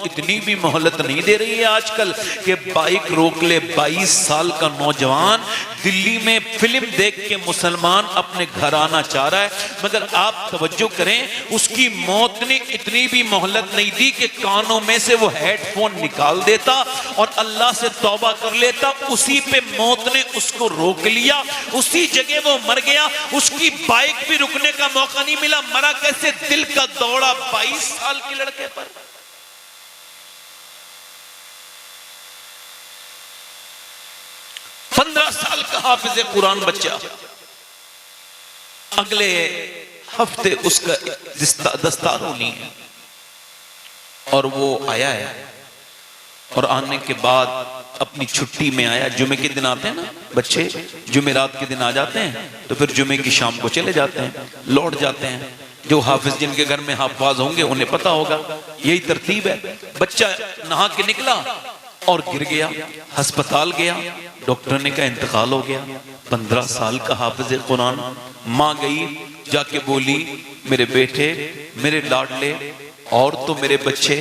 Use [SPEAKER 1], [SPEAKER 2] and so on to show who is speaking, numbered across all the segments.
[SPEAKER 1] اتنی بھی مہلت نہیں دے رہی ہے آج کل کہ بائک روک لے 22 سال کا نوجوان دلی میں فلم دیکھ کے مسلمان اپنے گھر آنا چاہ رہا ہے، مگر آپ توجہ کریں اس کی موت نے اتنی بھی مہلت نہیں دی کہ کانوں میں سے وہ ہیڈ فون نکال دیتا اور اللہ سے توبہ کر لیتا، اسی پہ موت نے اس کو روک لیا، اسی جگہ وہ مر گیا، اس کی بائک بھی رکنے کا موقع نہیں ملا، مرا کیسے؟ دل کا دوڑا 22 سال کے لڑکے پر۔ 15 سال کا حافظ قرآن بچہ، اگلے ہفتے اس کا دستار ہونی ہے اور وہ آیا ہے، اور آنے کے بعد اپنی چھٹی میں آیا۔ جمعے کے دن آتے ہیں نا بچے، جمعرات کے دن آ جاتے ہیں تو پھر جمعے کی شام کو چلے جاتے ہیں، لوٹ جاتے ہیں۔ جو حافظ جن کے گھر میں حافظ ہوں گے انہیں پتا ہوگا، یہی ترتیب ہے۔ بچہ نہا کے نکلا اور گر گیا، ہسپتال گیا، ڈاکٹر نے کہا انتقال ہو گیا۔ 15 سال کا حافظ قرآن۔ ماں گئی جا کے بولی میرے بیٹے، میرے لاڈلے، اور تو میرے بچے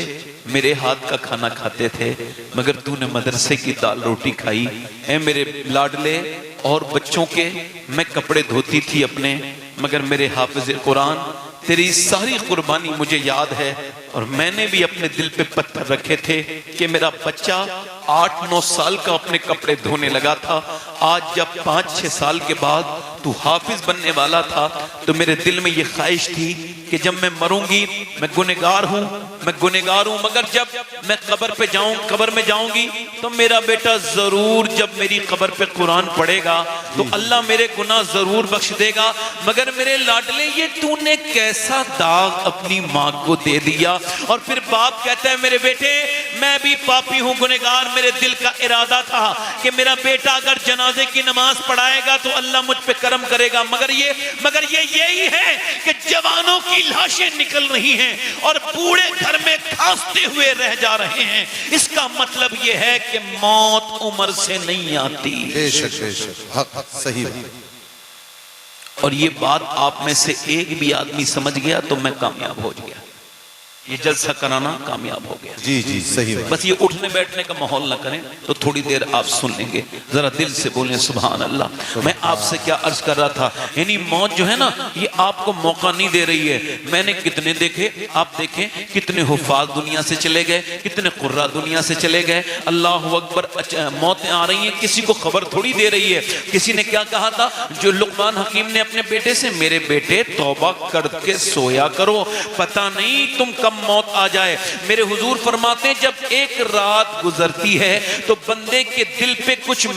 [SPEAKER 1] میرے ہاتھ کا کھانا کھاتے تھے مگر تو نے مدرسے کی دال روٹی کھائی، اے میرے لاڈلے اور بچوں کے میں کپڑے دھوتی تھی اپنے، مگر میرے حافظ قرآن تیری ساری قربانی مجھے یاد ہے، اور میں نے بھی اپنے دل پہ پتھر رکھے تھے کہ میرا بچہ 8-9 سال کا اپنے کپڑے دھونے لگا تھا، آج جب 5-6 سال کے بعد تو حافظ بننے والا تھا تو میرے دل میں یہ خواہش تھی کہ جب میں مروں گی، میں گنہگار ہوں، مگر جب میں قبر میں جاؤں گی تو میرا بیٹا ضرور جب میری قبر پہ قرآن پڑھے گا تو اللہ میرے گناہ ضرور بخش دے گا، مگر میرے لاڈلے یہ تو نے کیسا داغ اپنی ماں کو دے دیا۔ اور پھر باپ کہتا ہے میرے بیٹے میں بھی پاپی ہوں، گنہگار، میرے دل کا ارادہ تھا کہ میرا بیٹا اگر جنازے کی نماز پڑھائے گا تو اللہ مجھ پہ کرم کرے گا، مگر یہ یہی ہے کہ جوانوں کی لاشیں نکل رہی ہیں اور بوڑھے گھر میں کھانستے ہوئے رہ جا رہے ہیں۔ اس کا مطلب یہ ہے کہ موت عمر سے نہیں آتی۔
[SPEAKER 2] بے شک حق صحیح۔
[SPEAKER 1] اور یہ بات آپ میں سے ایک بھی آدمی سمجھ گیا تو میں کامیاب ہو گیا، یہ جلسہ کرانا کامیاب ہو گیا۔
[SPEAKER 2] جی جی صحیح۔
[SPEAKER 1] بس یہ اٹھنے بیٹھنے کا ماحول نہ کریں تو تھوڑی دیر آپ سن لیں گے، ذرا دل سے بولیں سبحان اللہ۔ میں آپ سے کیا عرض کر رہا تھا، یعنی موت جو ہے نا یہ آپ کو موقع نہیں دے رہی ہے۔ میں نے کتنے دیکھے، آپ دیکھیں کتنے حفاظ دنیا سے چلے گئے، کتنے قرہ دنیا سے چلے گئے، اللہ اکبر، موتیں آ رہی ہیں، کسی کو خبر تھوڑی دے رہی ہے۔ کسی نے کیا کہا تھا، جو لقمان حکیم نے اپنے بیٹے سے، میرے بیٹے توبہ کر کے سویا کرو، پتہ نہیں تم کب موت آ جائے۔ میرے حضور فرماتے ہیں جب ایک رات گزرتی ہے تو بندے کے دل پہ کچھ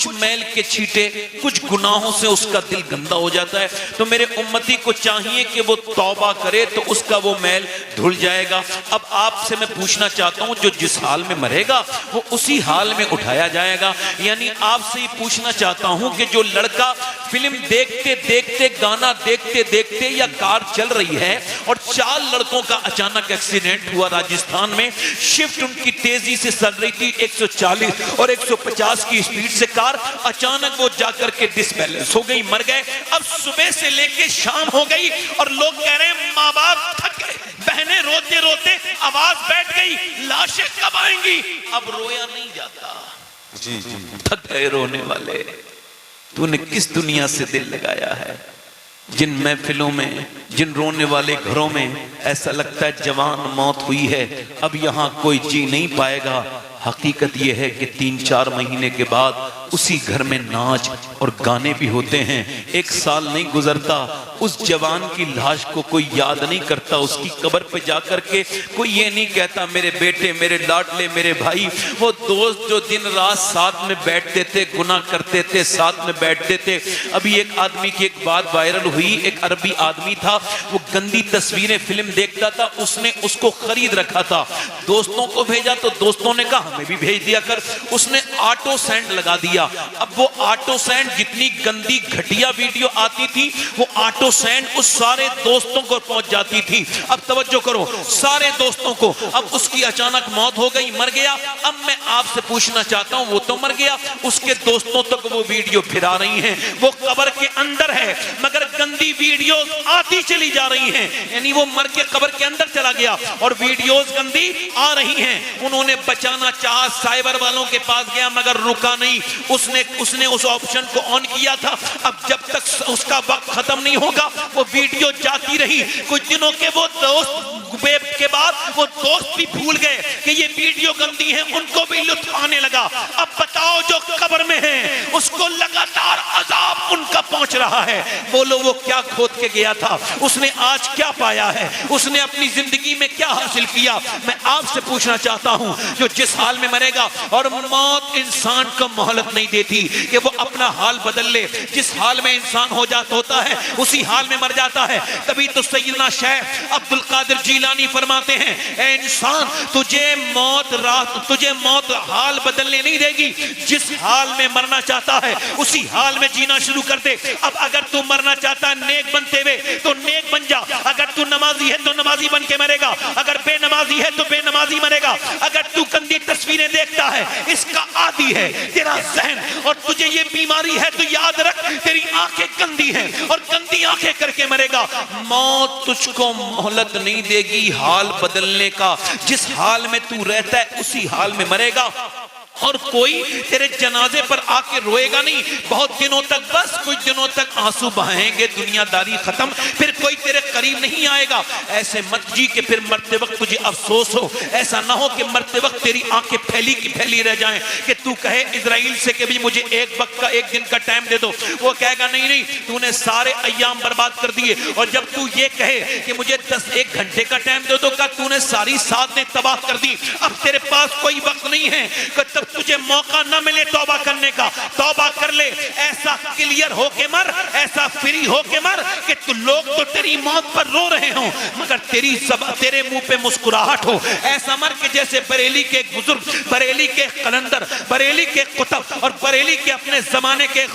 [SPEAKER 1] میل کے چھیٹے، کچھ گناہوں سے اس کا دل گندا ہو جاتا ہے، تو میرے امتی کو چاہیے کہ وہ توبہ کرے تو اس کا وہ میل دھل جائے گا۔ اب آپ سے میں پوچھنا چاہتا ہوں جو جس حال میں مرے گا وہ اسی حال میں اٹھایا جائے گا۔ یعنی آپ سے یہ پوچھنا چاہتا ہوں کہ جو لڑکا فلم دیکھتے دیکھتے، گانا دیکھتے دیکھتے، یا کار چل رہی ہے اور 4 لڑکوں کا اچانک ایکسیڈنٹ ہوا راجستھان میں، شفٹ ان کی تیزی سے چل رہی تھی 140 اور 150 کی سپیڈ سے کار، اچانک وہ جا کر کے ڈس بیلنس ہو گئی، مر گئے۔ اب صبح سے لے کے شام ہو گئی اور لوگ کہہ رہے ہیں ماں باپ تھک گئے، بہنیں روتے روتے آواز بیٹھ گئی، لاشیں کب آئیں گی؟ اب رویا نہیں جاتا،
[SPEAKER 2] جی جی
[SPEAKER 1] تھک گئے رونے والے۔ تو نے کس دنیا سے دل لگایا ہے؟ جن محفلوں میں، جن رونے والے گھروں میں ایسا لگتا ہے جوان موت ہوئی ہے، اب یہاں کوئی جی نہیں پائے گا۔ حقیقت یہ ہے کہ 3-4 مہینے کے بعد اسی گھر میں ناچ اور گانے بھی ہوتے ہیں۔ 1 سال نہیں گزرتا اس جوان کی لاش کو کوئی یاد نہیں کرتا، اس کی قبر پہ جا کر کے کوئی یہ نہیں کہتا میرے بیٹے، میرے لاڈلے، میرے بھائی، وہ دوست جو دن رات ساتھ میں بیٹھتے تھے، گناہ کرتے تھے، ساتھ میں بیٹھتے تھے۔ ابھی ایک آدمی کی ایک بات وائرل ہوئی، ایک عربی آدمی تھا، وہ گندی تصویریں فلم دیکھتا تھا، اس نے اس کو خرید رکھا تھا، دوستوں کو بھیجا تو دوستوں نے کہا ہمیں بھی بھیج دیا کر، اس نے آٹو سینڈ لگا دیا دیا. اب وہ آٹو سینڈ جتنی گندی گھٹیا ویڈیو آتی تھی وہ آٹو سینڈ اس سارے دوستوں کو پہنچ جاتی تھی. اب توجہ کرو, سارے دوستوں کو. اب اس کی اچانک موت ہو گئی, مر گیا. اب میں آپ سے پوچھنا چاہتا ہوں, وہ تو مر گیا, اس کے دوستوں تک وہ ویڈیو پھرا رہی ہیں, وہ قبر کے اندر ہے مگر گندی ویڈیوز آتی چلی جا رہی ہیں. یعنی وہ مر کے قبر کے اندر چلا گیا اور ویڈیوز گندی آ رہی ہیں. انہوں نے بچانا چاہا, سائبر والوں کے پاس گیا مگر رکا نہیں. اس نے اس آپشن کو آن کیا تھا. اب جب تک اس کا وقت ختم نہیں ہوگا وہ ویڈیو جاتی رہی. کچھ دنوں کے وہ دوست کے بعد وہ دوست بھی بھول گئے کہ یہ ویڈیو گندی ہے, ان کو بھی لطف آنے لگا. اب بتاؤ جو قبر میں ہیں اس کو لگاتار عذاب ان کا پہنچ رہا ہے. بولو وہ کیا کھود کے گیا تھا, اس نے آج کیا پایا ہے, اس نے اپنی زندگی میں کیا حاصل کیا. میں آپ سے پوچھنا چاہتا ہوں, جو جس حال میں مرے گا, اور موت انسان کو مہلت نہیں دیتی کہ وہ اپنا حال بدل لے. جس حال میں انسان ہوتا ہے اسی حال میں مر جاتا ہے. تبھی تو سیدنا شیخ عبد القادر جیلانی فرماتے ہیں, اے انسان تجھے موت حال بدلنے نہیں دے گی. جس حال میں مرنا چاہتا ہے اسی حال میں جینا شروع کر دے. اب اگر تو مرنا چاہتا ہے نیک بنتے ہوئے تو نیک بن جا. اگر تو نمازی ہے تو نمازی بن کے مرے گا, اگر بے نمازی ہے تو بے نمازی مرے گا. اگر تو گندی تصویریں دیکھتا ہے اس کا عادی ہے تیرا ذہن, اور تجھے یہ بیماری ہے تو یاد رکھ تیری آنکھیں گندی ہیں اور گندی آنکھیں کر کے مرے گا. موت تجھ کو مہلت نہیں دے گی حال بدلنے کا. جس حال میں تو رہتا ہے اسی حال میں مرے گا. اور کوئی تیرے جنازے پر آ کے روئے گا نہیں. بہت دنوں تک, بس کچھ دنوں تک آنسو بہائیں گے, دنیا داری ختم, پھر کوئی تیرے قریب نہیں آئے گا. ایسے مت جی کہ پھر مرتے وقت تجھے افسوس ہو. ایسا نہ ہو کہ مرتے وقت تیری آنکھیں پھیلی کی پھیلی رہ جائیں کہ تو کہے اسرائیل سے کہ بھی مجھے ایک وقت کا, ایک دن کا ٹائم دے دو. وہ کہے گا نہیں, تو نے سارے ایام برباد کر دیے. اور جب تو یہ کہے کہ مجھے 1 گھنٹے کا ٹائم دے دو, کہ تو نے ساری ساتیں تباہ کر دی. اب تیرے پاس کوئی وقت نہیں ہے کہ تجھے موقع نہ ملے توبہ کرنے کا. توبہ کر لے, ایسا کلیئر ہو کے مر, ایسا فری ہو کے مر کہ لوگ تو تیری موت پر رو رہے ہوں مگر تیرے منہ پہ مسکراہٹ ہو. ایسا مر کہ جیسے بریلی کے بزرگ, بریلی کے قلندر, بریلی کے قطب اور بریلی کے اپنے زمانے کے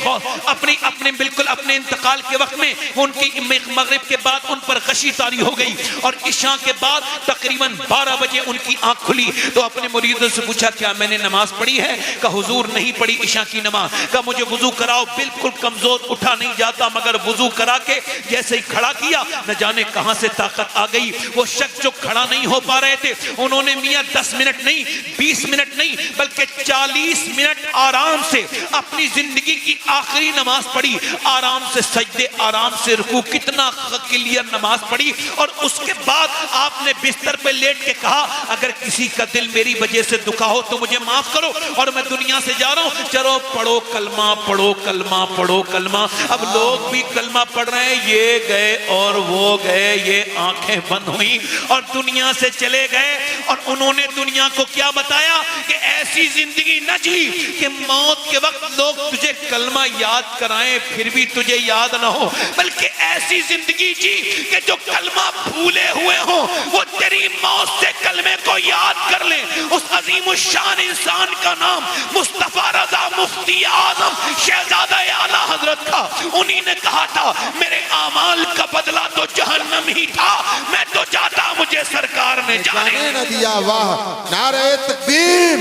[SPEAKER 1] اپنے بالکل اپنے انتقال کے وقت میں ان کی مغرب کے بعد ان پر غشی طاری ہو گئی اور عشاء کے بعد تقریباً 12 بجے ان کی آنکھ کھلی. تو اپنے مریدوں سے پوچھا کیا میں نے نماز پڑھی ہے؟ کہ حضور نہیں پڑھی عشاء کی نماز. کہ مجھے وضو کراؤ. بالکل کمزور, اٹھا نہیں جاتا مگر وضو کرا کے جیسے ہی کھڑا کیا نہ جانے کہاں سے طاقت آ گئی. وہ شخص جو کھڑا نہیں ہو پا رہے تھے انہوں نے میاں 10 منٹ نہیں, 20 منٹ نہیں بلکہ 40 منٹ آرام سے اپنی زندگی کی آخری نماز پڑھی. آرام سے سجدے, آرام سے رکوع, کتنا کلیئر نماز پڑھی. اور اس کے بعد آپ نے بستر پہ لیٹ کے کہا اگر کسی کا دل میری وجہ سے دکھا ہو تو مجھے معاف کرو اور میں دنیا سے جا رہا ہوں. چلو پڑھو کلمہ, پڑھو کلمہ, پڑھو کلمہ. اب لوگ بھی کلمہ پڑھ رہے ہیں, یہ گئے اور وہ گئے, یہ آنکھیں بند ہوئی اور دنیا سے چلے گئے. اور انہوں نے دنیا کو کیا بتایا کہ ایسی زندگی نہ جی کہ موت کے وقت لوگ تجھے کلمہ یاد کرائیں پھر بھی تجھے یاد نہ ہو, بلکہ ایسی زندگی جی کہ جو کلمہ بھولے ہوئے ہوں وہ تیری موت سے کلمے کو یاد کر لیں. اس عظیم الشان انسان کا نام مصطفیٰ رضا مفتی اعظم شہزادہ اعلیٰ حضرت تھا. انہی نے کہا تھا میرے اعمال کا بدلہ تو جہنم ہی تھا, میں تو جاتا مجھے سرکار نے جانے
[SPEAKER 2] نہ دیا. واہ, نعرہ تکبیر,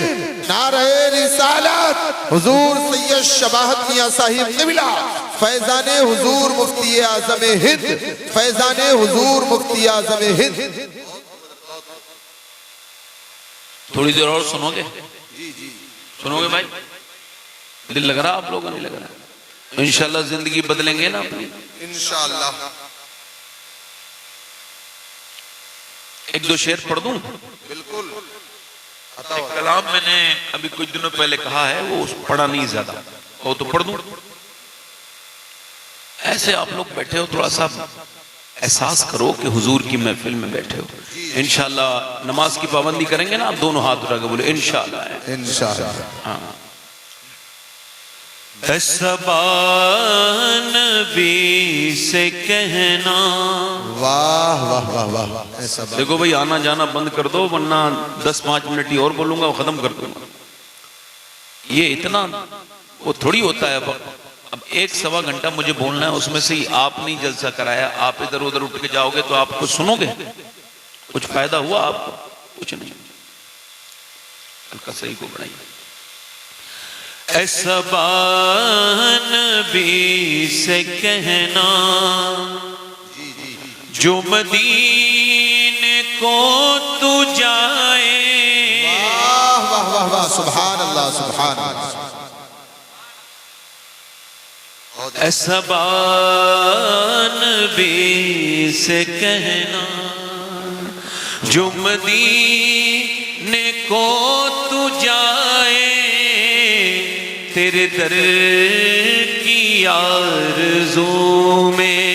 [SPEAKER 2] نعرہ رسالت. حضور سید شباہت میاں صاحب قبلہ فیضان حضور مفتی اعظم ہند, فیضان حضور مفتی اعظم ہند.
[SPEAKER 1] تھوڑی دیر اور سنو گے؟ سنو گے بھائی؟ دل لگ رہا آپ لوگوں نہیں لگ رہا؟ انشاءاللہ زندگی بدلیں گے نا اپنی
[SPEAKER 2] انشاءاللہ.
[SPEAKER 1] ایک دو شعر پڑھ دوں؟
[SPEAKER 2] بالکل.
[SPEAKER 1] ایک کلام میں نے ابھی کچھ دنوں پہلے کہا ہے, وہ پڑھا نہیں زیادہ, وہ تو پڑھ دوں. ایسے آپ لوگ بیٹھے ہو, تھوڑا سا احساس کرو کہ حضور کی محفل میں بیٹھے ہو. انشاءاللہ نماز کی پابندی کریں گے نا, آپ دونوں ہاتھ اٹھا کے بولے انشاءاللہ.
[SPEAKER 2] انشاءاللہ.
[SPEAKER 1] ہاں. نبی سے کہنا.
[SPEAKER 2] واہ واہ واہ واہ.
[SPEAKER 1] دیکھو بھئی آنا جانا بند کر دو ورنہ 10-5 منٹ ہی اور بولوں گا وہ ختم کر دوں گا. یہ اتنا وہ تھوڑی ہوتا ہے اب 1-1.25 گھنٹہ مجھے بولنا ہے، اس میں سے ہی آپ نہیں جلسہ کرایا، آپ ادھر ادھر اٹھ کے جاؤ گے تو آپ کو سنو گے، کچھ فائدہ ہوا آپ کو؟ کچھ نہیں۔ ہلکا صحیح کو بڑھائیے۔ ایسا نبی سے کہنا جو مدینے کو تو جائے،
[SPEAKER 2] واہ واہ واہ واہ، سبحان اللہ سبحان اللہ۔
[SPEAKER 1] ایسا نبی سے کہنا جو مدینے کو تو جائے، تیرے در کی آرزو میں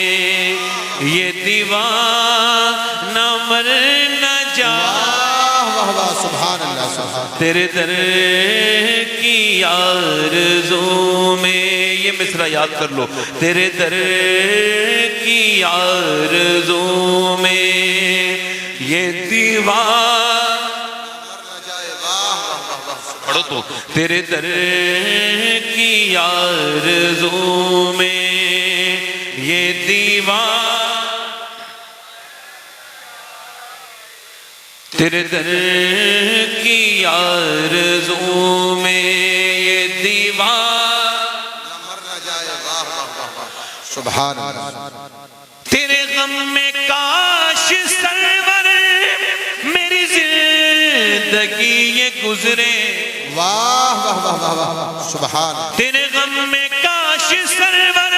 [SPEAKER 1] یہ دیوانہ مر نہ جائے،
[SPEAKER 2] واہ واہ سبحان اللہ سبحان۔
[SPEAKER 1] تیرے در کی آرزو میں، یہ مصرع یاد کر لو، تیرے در کی آرزو میں یہ دیوانہ پڑھو تو، تیرے در کی آرزو میں یہ دیوانہ، تیرے در کی آرزو میں یہ دیوانہ
[SPEAKER 2] سبحان اللہ۔
[SPEAKER 1] تیرے غم میں کاش سرور میری زندگی یہ گزرے،
[SPEAKER 2] واہ واہ واہ واہ واہ سبحان اللہ۔
[SPEAKER 1] تیرے غم میں کاش سرور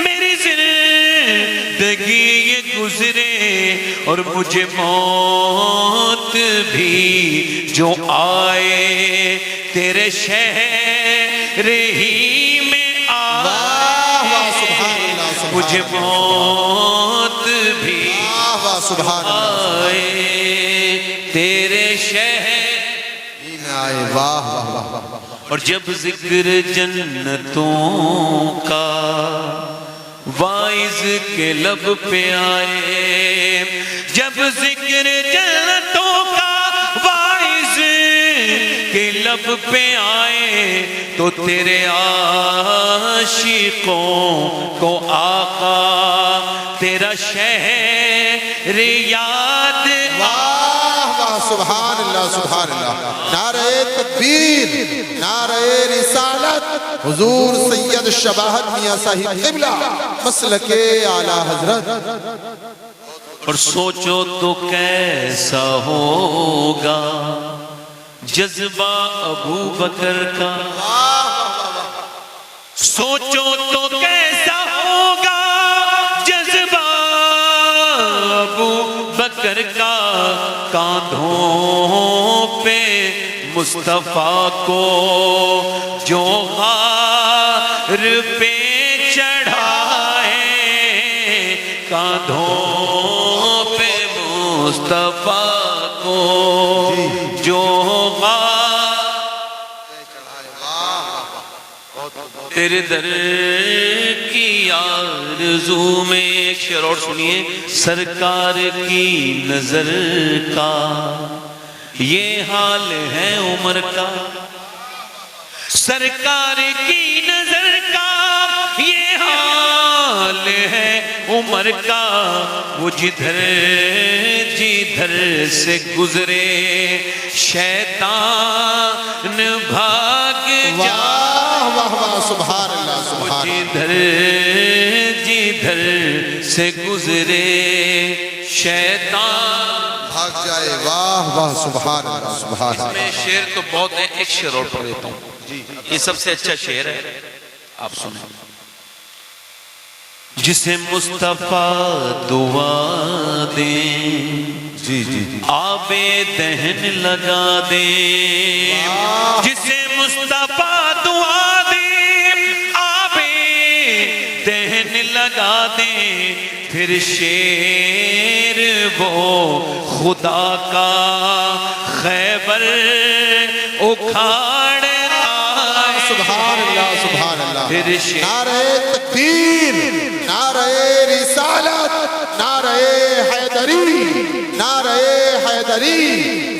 [SPEAKER 1] میری زندگی یہ گزرے، اور مجھے موت بھی جو آئے تیرے شہر ہی میں آئے، مجھے موت بھی
[SPEAKER 2] سبحان اللہ
[SPEAKER 1] آئے تیرے شہر
[SPEAKER 2] میں آئے، واہ واہ واہ واہ۔
[SPEAKER 1] اور جب ذکر جنتوں کا وائز کے لب پہ آئے، جب ذکر جنتوں کا وائز کے لب پہ آئے، تو تیرے عاشقوں کو آقا تیرا شہر یاد
[SPEAKER 2] واہ واہ سبحان اللہ سبحان اللہ۔ نعرہ تکبیر، نعرہ رسالت، حضور سید شباہت میاں صاحب قبلہ مسلک اعلیٰ حضرت۔
[SPEAKER 1] اور سوچو تو کیسا ہوگا جذبہ ابو بکر کا، سوچو تو کیسا ہوگا جذبہ ابو بکر کا، کاندھوں پہ مصطفیٰ کو جو غار پہ چڑھائے، کاندھوں پہ مصطفیٰ کو جو غار، تیرے در کی آرزو میں۔ ایک شعر اور سنیے، سرکار کی نظر کا یہ حال ہے عمر کا، سرکار کی نظر کا یہ حال ہے عمر کا، وہ جدھر جدھر سے گزرے شیطان بھاگ جائے،
[SPEAKER 2] واہ واہ سبحان اللہ سبحان اللہ۔
[SPEAKER 1] جدھر جدھر سے گزرے شیطان
[SPEAKER 2] بھاگ جائے، واہ واہ سبحان اللہ سبحان
[SPEAKER 1] اس میں
[SPEAKER 2] اللہ۔
[SPEAKER 1] شعر تو بہت ہے، ایک شعر اور پڑھ دیتا ہوں، یہ سب سے اچھا شعر ہے، آپ سنیں۔ جسے مصطفیٰ دعا دیں
[SPEAKER 2] جی جی جی،
[SPEAKER 1] آب دہن لگا دیں، جسے مصطفیٰ دعا دیں آب دہن لگا دیں، پھر شیر وہ خدا کا خیبر اکھاڑ آئے،
[SPEAKER 2] سبحان اللہ سبحان اللہ۔
[SPEAKER 1] پھر شیر
[SPEAKER 2] نعرہ تکبیر، نعرہ رسالت، نعرہ حیدری، نعرہ حیدری،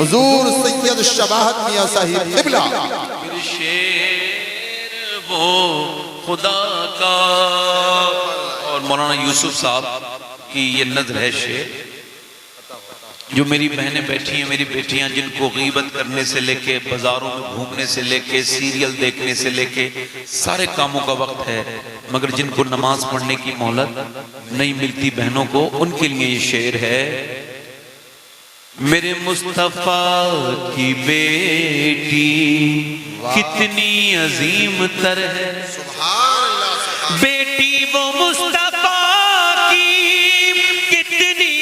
[SPEAKER 2] حضور سید شباہت میاں صاحب قبلہ۔
[SPEAKER 1] پھر شیر وہ خدا کا. اور مولانا یوسف صاحب کی یہ نظر ہے شعر. جو میری بہنیں بیٹھی ہیں، میری بیٹیاں، جن کو غیبت کرنے سے لے کے بازاروں میں گھومنے سے لے کے سیریل دیکھنے سے لے کے سارے کاموں کا وقت ہے، مگر جن کو نماز پڑھنے کی مہلت نہیں ملتی بہنوں کو، ان کے لیے یہ شعر ہے. میرے مصطفیٰ کی بیٹی کتنی عظیم تر ہے، بیٹی وہ مصطفیٰ کی کتنی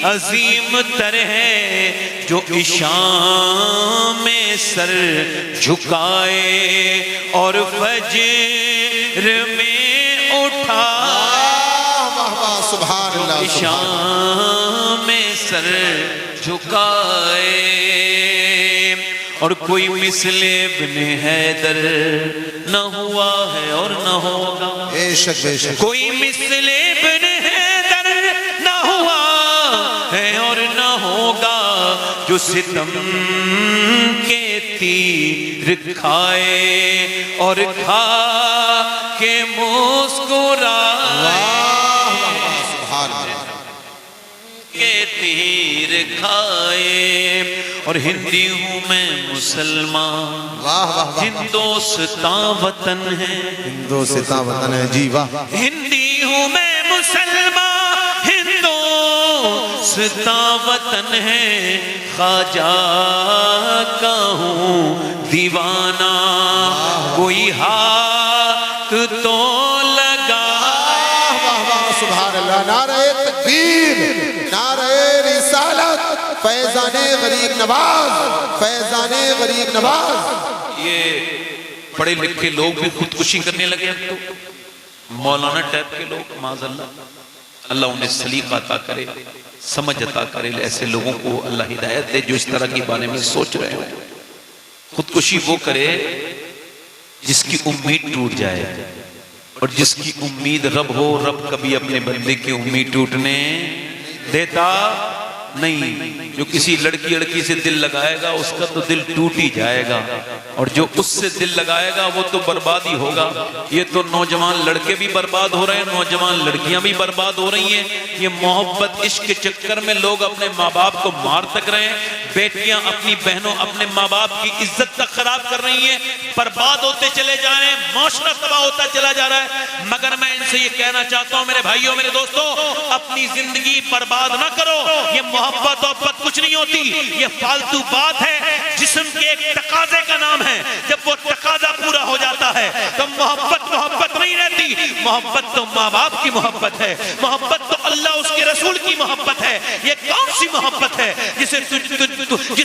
[SPEAKER 1] عظیم تر ہے، جو عشاء میں سر جھکائے اور فجر میں اٹھائے.
[SPEAKER 2] سبحان اللہ.
[SPEAKER 1] عشاء میں سر جھکائے. اور کوئی مثل ابن حیدر نہ ہوا ہے اور نہ ہوگا.
[SPEAKER 2] بے شک بے شک.
[SPEAKER 1] کوئی مثل ابن حیدر نہ ہوا ہے اور نہ ہوگا، جو ستم کے تیر کھائے اور کھا کے مسکرائے. کے تیر کھائے. اور ہندی ہوں میں مسلمان، ہندوستان وطن ہے.
[SPEAKER 2] ہندوستان وطن ہے جی واہ.
[SPEAKER 1] ہندی ہوں میں مسلمان، ہندوستان وطن ہے. خواجہ کا ہوں دیوانہ، کوئی ہاتھ تو لگا.
[SPEAKER 2] سبحان اللہ. نعرہ تکبیر، نعرہ رسالت، فیضان غریب نواز، فیضان غریب نواز.
[SPEAKER 1] یہ پڑھے لکھے لوگ بھی خودکشی کرنے لگے اب تو، مولانا ٹائپ کے لوگ، معاذ اللہ. اللہ انہیں سلیقہ عطا کرے، سمجھ عطا کرے. ایسے لوگوں کو اللہ ہدایت دے جو اس طرح کے بارے میں سوچ رہے ہیں. خودکشی وہ کرے جس کی امید ٹوٹ جائے، اور جس کی امید رب ہو. رب کبھی اپنے بندے کی امید ٹوٹنے دیتا نہیں. جو کسی لڑکی سے دل لگائے گا اس کا تو دل ٹوٹ ہی جائے گا، اور جو اس سے دل لگائے گا وہ تو برباد ہی ہوگا. یہ تو نوجوان لڑکے بھی برباد ہو رہے ہیں، نوجوان لڑکیاں بھی برباد ہو رہی ہیں. یہ محبت عشق کے چکر میں لوگ اپنے ماں باپ کو مار تک رہے ہیں. بیٹیاں اپنی بہنوں، اپنے ماں باپ کی عزت تک خراب کر رہی ہیں. برباد ہوتے چلے جا رہے ہیں، معاشرہ تباہ ہوتا چلا جا رہا ہے. مگر میں ان سے یہ کہنا چاہتا ہوں میرے بھائیوں، میرے دوستوں، اپنی زندگی برباد نہ کرو. یہ محبت کچھ نہیں ہوتی، یہ فالتو بات ہے. جسم کے ایک تقاضے کا نام ہے، جب وہ تقاضا پورا ہو جاتا ہے تو محبت نہیں رہتی. محبت تو ماں باپ کی محبت ہے، محبت تو اللہ اس کے رسول کی محبت ہے. یہ کون سی محبت ہے جس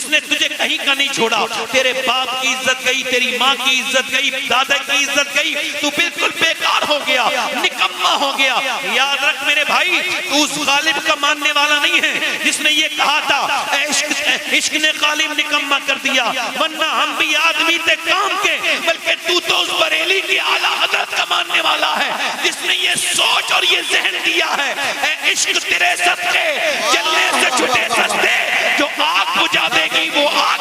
[SPEAKER 1] نے تجھے کہیں کا نہیں چھوڑا؟ تیرے باپ کی عزت گئی، تیری ماں کی عزت گئی، دادا کی عزت گئی، تو بالکل بیکار ہو گیا، نکما ہو گیا. یاد رکھ میرے بھائی، تو اس غالب کا ماننے والا نہیں ہے جس نے یہ کہا تھا عشق نے غالب نکما کر دیا، ورنہ ہم بھی آدمی تھے کام کے. بلکہ تو اس بریلی کی اعلیٰ حضرت کا ماننے والا ہے جس نے یہ سوچ اور یہ ذہن دیا ہے. اے عشق تیرے صدقے جلنے سے چھٹے سستے، جو آگ بجھا دے گی وہ آگ.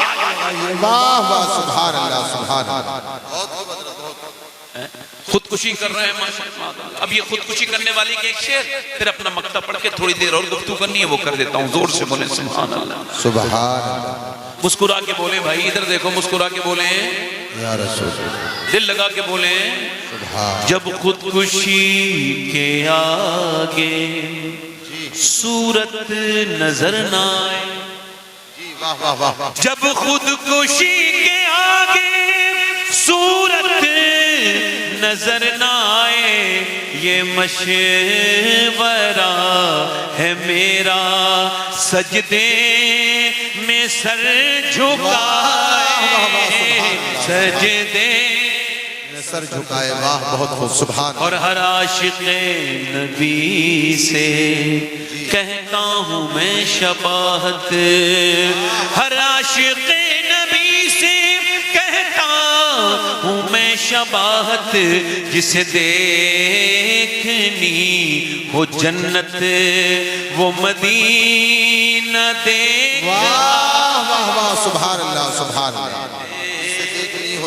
[SPEAKER 2] واہ واہ. سبحان اللہ. سبحان اللہ.
[SPEAKER 1] خودکشی کر رہے ہیں. اب یہ خودکشی کرنے والی کے ایک شعر، پھر اپنا مکتب پڑھ کے تھوڑی دیر اور گفتگو کرنی ہے، وہ کر دیتا ہوں. زور سے بولیں سبحان اللہ.
[SPEAKER 2] سبحان اللہ.
[SPEAKER 1] مسکرا کے بولیں بھائی، ادھر دیکھو، مسکرا کے بولیں،
[SPEAKER 2] یا رسول اللہ.
[SPEAKER 1] دل لگا کے بولیں. جب خودکشی کے آگے صورت نظر نہ آئے، جب خودکشی کے آگے صورت نظر نہ آئے، یہ مشورہ ہے میرا سجدے میں سر جھکائے، سجدے میں
[SPEAKER 2] سر جھکائے. واہ بہت خوب. سبحان.
[SPEAKER 1] اور ہر عاشق نبی سے کہتا ہوں میں شباہت، ہر عاشق نبی سے کہتا ہوں میں شباہت، جسے دیکھنی ہو جنت وہ مدینہ دیکھ.
[SPEAKER 2] واہ واہ واہ. سبحان اللہ. سبحان اللہ. جسے دیکھنی ہو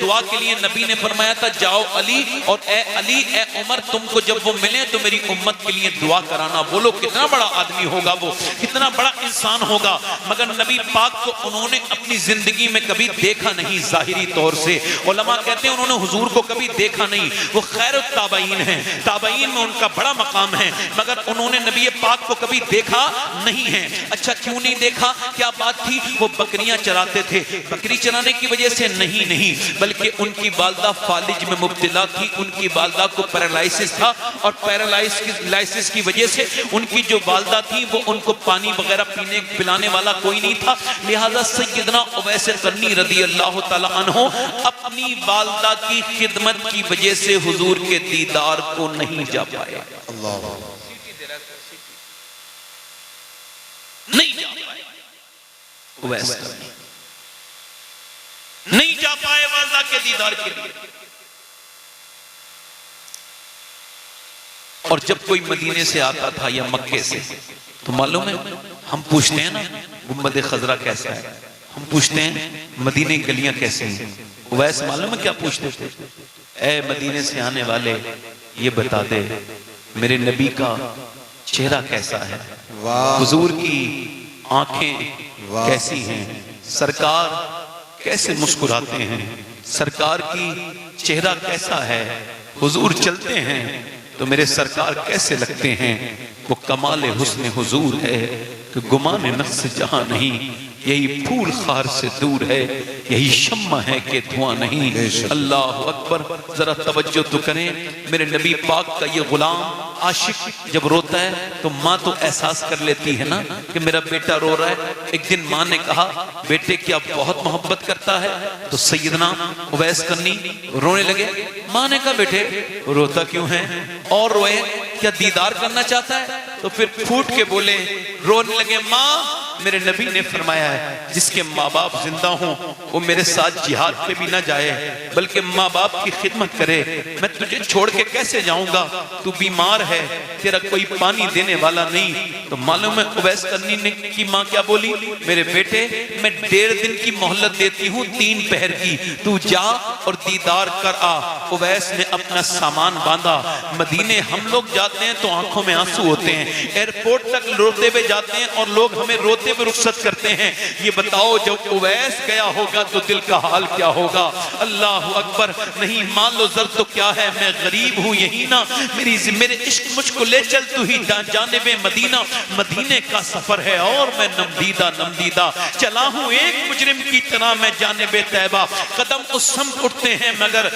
[SPEAKER 1] دعا کے لیے نبی نے فرمایا تھا جاؤ علی اور اے علی اے عمر تم کو جب وہ ملے تو میری امت کے لیے دعا کرانا. بولو کتنا بڑا آدمی ہوگا وہ, کتنا بڑا انسان ہوگا, مگر نبی پاک کو انہوں نے اپنی زندگی میں کبھی دیکھا نہیں ظاہری طور سے. علماء کہتے ہیں انہوں نے حضور کو کبھی دیکھا نہیں. وہ خیر التابعین ہیں, تابعین میں ان کا بڑا مقام ہے, مگر انہوں نے نبی پاک کو کبھی دیکھا نہیں ہے. اچھا کیوں نہیں دیکھا, کیا بات تھی؟ وہ بکریاں چراتے تھے. بکری چرانے کی وجہ سے نہیں بلکہ ان کی والدہ فالج میں مبتلا تھی. ان کی والدہ کو پیرالائسس تھا اور پیرالائسس کی وجہ سے ان کی جو والدہ تھی وہ ان کو پانی وغیرہ پینے پلانے والا کوئی نہیں تھا. لہذا سیدنا اویس قرنی رضی اللہ تعالی عنہ اپنی والدہ کی خدمت کی وجہ سے حضور کے دیدار کو نہیں جا پائے. نہیں جا پائے اویس قرنی, نہیں جا پائے والدہ کے دیدار کے لیے. اور جب کوئی مدینے سے آتا تھا یا مکے سے تو معلوم ہے ہم پوچھتے ہیں نا گنبد خضرا کیسا ہے, ہم پوچھتے ہیں مدینے گلیاں کیسے ہیں. اویس معلوم ہے کیا پوچھتے تھے؟ اے مدینے سے آنے والے یہ بتا دے میرے نبی کا چہرہ کیسا ہے, حضور کی آنکھیں کیسی ہیں, سرکار کیسے مسکراتے ہیں, سرکار کی چہرہ کیسا ہے, حضور چلتے ہیں تو میرے سرکار کیسے لگتے ہیں. وہ کمال حسن حضور ہے کہ گمان نفس جہاں نہیں, یہی پھول خار سے دور ہے, یہی شمع ہے کہ دھواں نہیں. اللہ اکبر. ذرا توجہ تو کریں, میرے نبی پاک کا یہ غلام عاشق جب روتا ہے تو ماں تو احساس کر لیتی ہے نا کہ میرا بیٹا رو رہا ہے. ایک دن ماں نے کہا بیٹے کیا بہت محبت کرتا ہے؟ تو سیدنا اویس قرنی رونے لگے. ماں نے کہا بیٹے روتا کیوں ہے, اور روئے کیا دیدار کرنا چاہتا ہے؟ تو پھر پھوٹ کے بولے رونے لگے ماں میرے نبی نے فرمایا ہے جس کے ماں باپ زندہ ہوں وہ میرے ساتھ جہاد پہ بھی نہ جائے بلکہ ماں باپ کی خدمت کرے. میں تجھے چھوڑ کے کیسے جاؤں گا, تو بیمار ہے, تیرا کوئی پانی دینے والا نہیں. تو معلوم ہے اویس قرنی نے کی ماں کیا بولی, میرے بیٹے میں 1.5 دن کی مہلت دیتی ہوں, 3 پہر کی, تو جا اور دیدار کر آ. اویس نے اپنا سامان باندھا. مدینے ہم لوگ جاتے ہیں تو آنکھوں میں آنسو ہوتے ہیں, ایئرپورٹ تک روتے ہوئے جاتے ہیں اور لوگ ہمیں روتے ہوئے رخصت کرتے ہیں. یہ بتاؤ جب اویس گیا ہوگا تو دل کا حال کیا ہوگا. اللہ اکبر. نہیں مان لو زر تو کیا ہے, میں غریب ہوں یہی نا, میرے عشق مجھ کو لے چل تو ہی جانب مدینہ. مدینے کا سفر ہے اور میں نمدیدہ چلا ہوں ایک مجرم کی طرح میں جانب طیبہ. قدم اس سمت اٹھتے ہیں مگر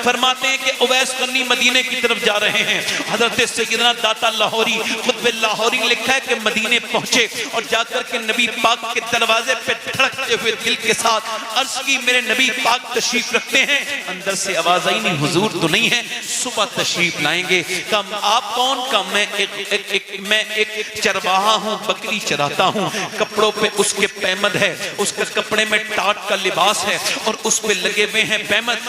[SPEAKER 1] فرماتے ہیں کہ اویس قرنی مدینے کی طرف جا رہے ہیں. حضرت سیدنا داتا لاہوری خطب لاہوری لکھا ہے کہ مدینے پہنچے اور جا کر کے نبی پاک کے دروازے پہ دھڑکتے ہوئے دل کے ساتھ عرض کی میرے نبی پاک تشریف رکھتے ہیں. اندر سے آواز آئی نہیں حضور تو نہیں ہے, صبح تشریف لائیں گے. کہا آپ کون؟ کہا میں ایک چرواہا ہوں, بکری چراتا ہوں. کپڑوں پہ اس کے پیمد ہے, اس کے کپڑے میں ٹاٹ کا لباس ہے اور اس پہ لگے ہوئے ہیں پیمد.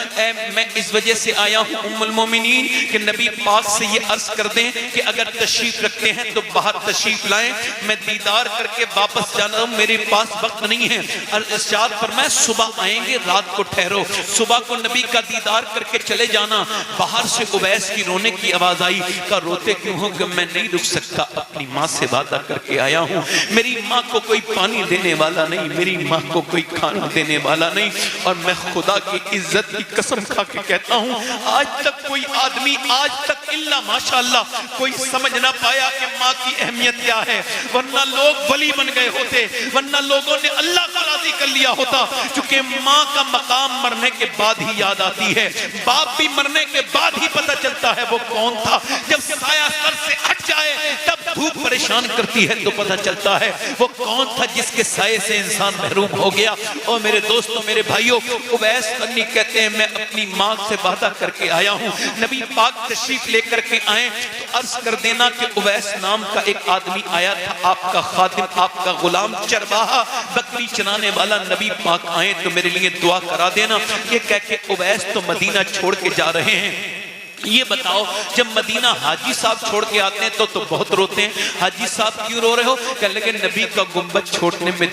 [SPEAKER 1] میں اس وجہ سے آیا ہوں ام المومنین کہ نبی پاک سے یہ عرض کر دیں کہ اگر تشریف رکھتے ہیں تو باہر تشریف لائیں, میں دیدار کر کے واپس جانا ہوں, میرے پاس وقت نہیں ہے. ارشاد فرمایا صبح آئیں گے, رات کو ٹھہرو, صبح کو نبی کا دیدار کر کے چلے جانا. باہر سے اویس کی رونے کی آواز آئی. کہا روتے کیوں ہو؟ کہ میں نہیں رک سکتا, اپنی ماں سے وعدہ کر کے آیا ہوں, میری ماں کو کوئی پانی دینے والا نہیں, میری ماں کو کوئی کھانا دینے والا نہیں, اور میں خدا کی عزت کی قسم کھا کے کہتا ہوں آج تک کوئی آدمی آج تک الا ماشاءاللہ کوئی سمجھ نہ پایا کہ ماں کی اہمیت کیا ہے. ورنہ لوگ ولی بن گئے ہوتے, ورنہ لوگوں نے اللہ کو راضی کر لیا ہوتا. چونکہ ماں کا مقام مرنے کے بعد ہی یاد آتی ہے, باپ بھی مرنے کے بعد ہی پتہ چلتا ہے وہ کون تھا. جب سایہ سر سے ہٹ جائے تب دھوپ پریشان کرتی ہے تو پتہ چلتا ہے وہ کون تھا جس کے سائے سے انسان محروم ہو گیا. اور میرے دوستوں میرے بھائیوں, اویس قرنی کہتے ہیں میں اپنی ماں سے وعدہ کر کے آیا ہوں, نبی پاک تشریف لے کر کے آئیں تو عرض کر دینا کہ اویس نام کا ایک آدمی آیا تھا, آپ کا خادم, آپ کا غلام, چرواہا, بکری چرانے والا. نبی پاک آئیں تو میرے لیے دعا کرا دینا. یہ کہہ کے اویس تو مدینہ چھوڑ کے جا رہے ہیں. یہ بتاؤ جب مدینہ حاجی صاحب چھوڑ کے آتے ہیں تو بہت روتے ہیں. حاجی صاحب کیوں رو رہے ہو؟ کہ لیکن نبی کا گنبد چھوڑنے میں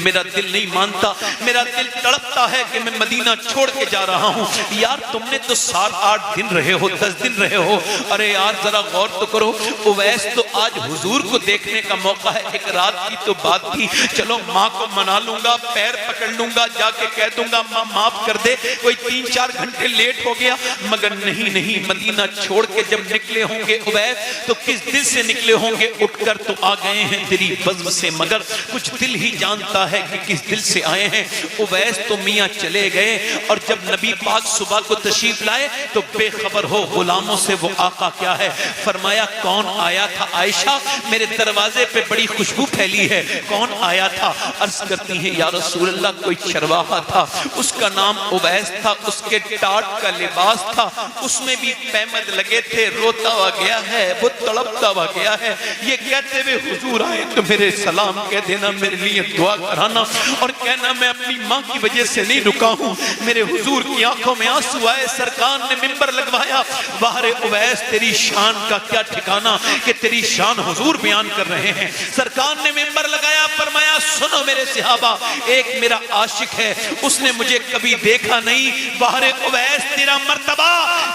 [SPEAKER 1] میرا دل نہیں مانتا, میرا دل تڑپتا ہے کہ میں مدینہ چھوڑ کے جا رہا ہوں. یار تم نے تو 7-8 دن رہے ہو, 10 دن رہے ہو. ارے یار ذرا غور تو کرو. اویس تو آج حضور کو دیکھنے کا موقع ہے, ایک رات کی تو بات تھی, چلو ماں کو منا لوں گا, پیر پکڑ لوں گا, جا کے کہہ دوں گا ماں معاف کر دے, کوئی 3-4 گھنٹے لیٹ ہو گیا. مگر نہیں, مدینہ چھوڑ کے جب نکلے ہوں گے اویس تو کس دل سے نکلے ہوں گے؟ اٹھ کر تو آ گئے ہیں تیری بزم سے, مگر کچھ دل ہی جانتا ہے کہ کس دل سے آئے ہیں. اویس تو میاں چلے گئے, اور جب نبی پاک صبح کو تشریف لائے تو بے خبر ہو غلاموں سے وہ آقا کیا ہے. فرمایا کون آیا تھا عائشہ؟ میرے دروازے پہ بڑی خوشبو پھیلی ہے, کون آیا تھا؟ عرض کرتی ہیں یا رسول اللہ کوئی چرواہا تھا, اس کا نام اویس تھا, اس کے ٹاٹ کا لباس تھا, اس میں بھی پیمد لگے تھے, روتا ہوا گیا ہے, وہ تڑپتا ہوا گیا ہے. یہ کہتے ہوئے حضور آئے تو میرے سلام کہہ دینا, میرے لیے دعا کرانا, اور کہنا میں اپنی ماں کی وجہ سے نہیں رکا ہوں. میرے حضور کی آنکھوں میں آنسو آئے, سرکار نے منبر لگوایا. باہر اویس تیری شان کا کیا ٹھکانا کہ تیری شان حضور بیان کر رہے ہیں. سرکار نے منبر لگایا, فرمایا سنو میرے صحابہ, ایک میرا عاشق ہے, اس نے مجھے کبھی دیکھا نہیں. باہر اویس تیرا مرتبہ,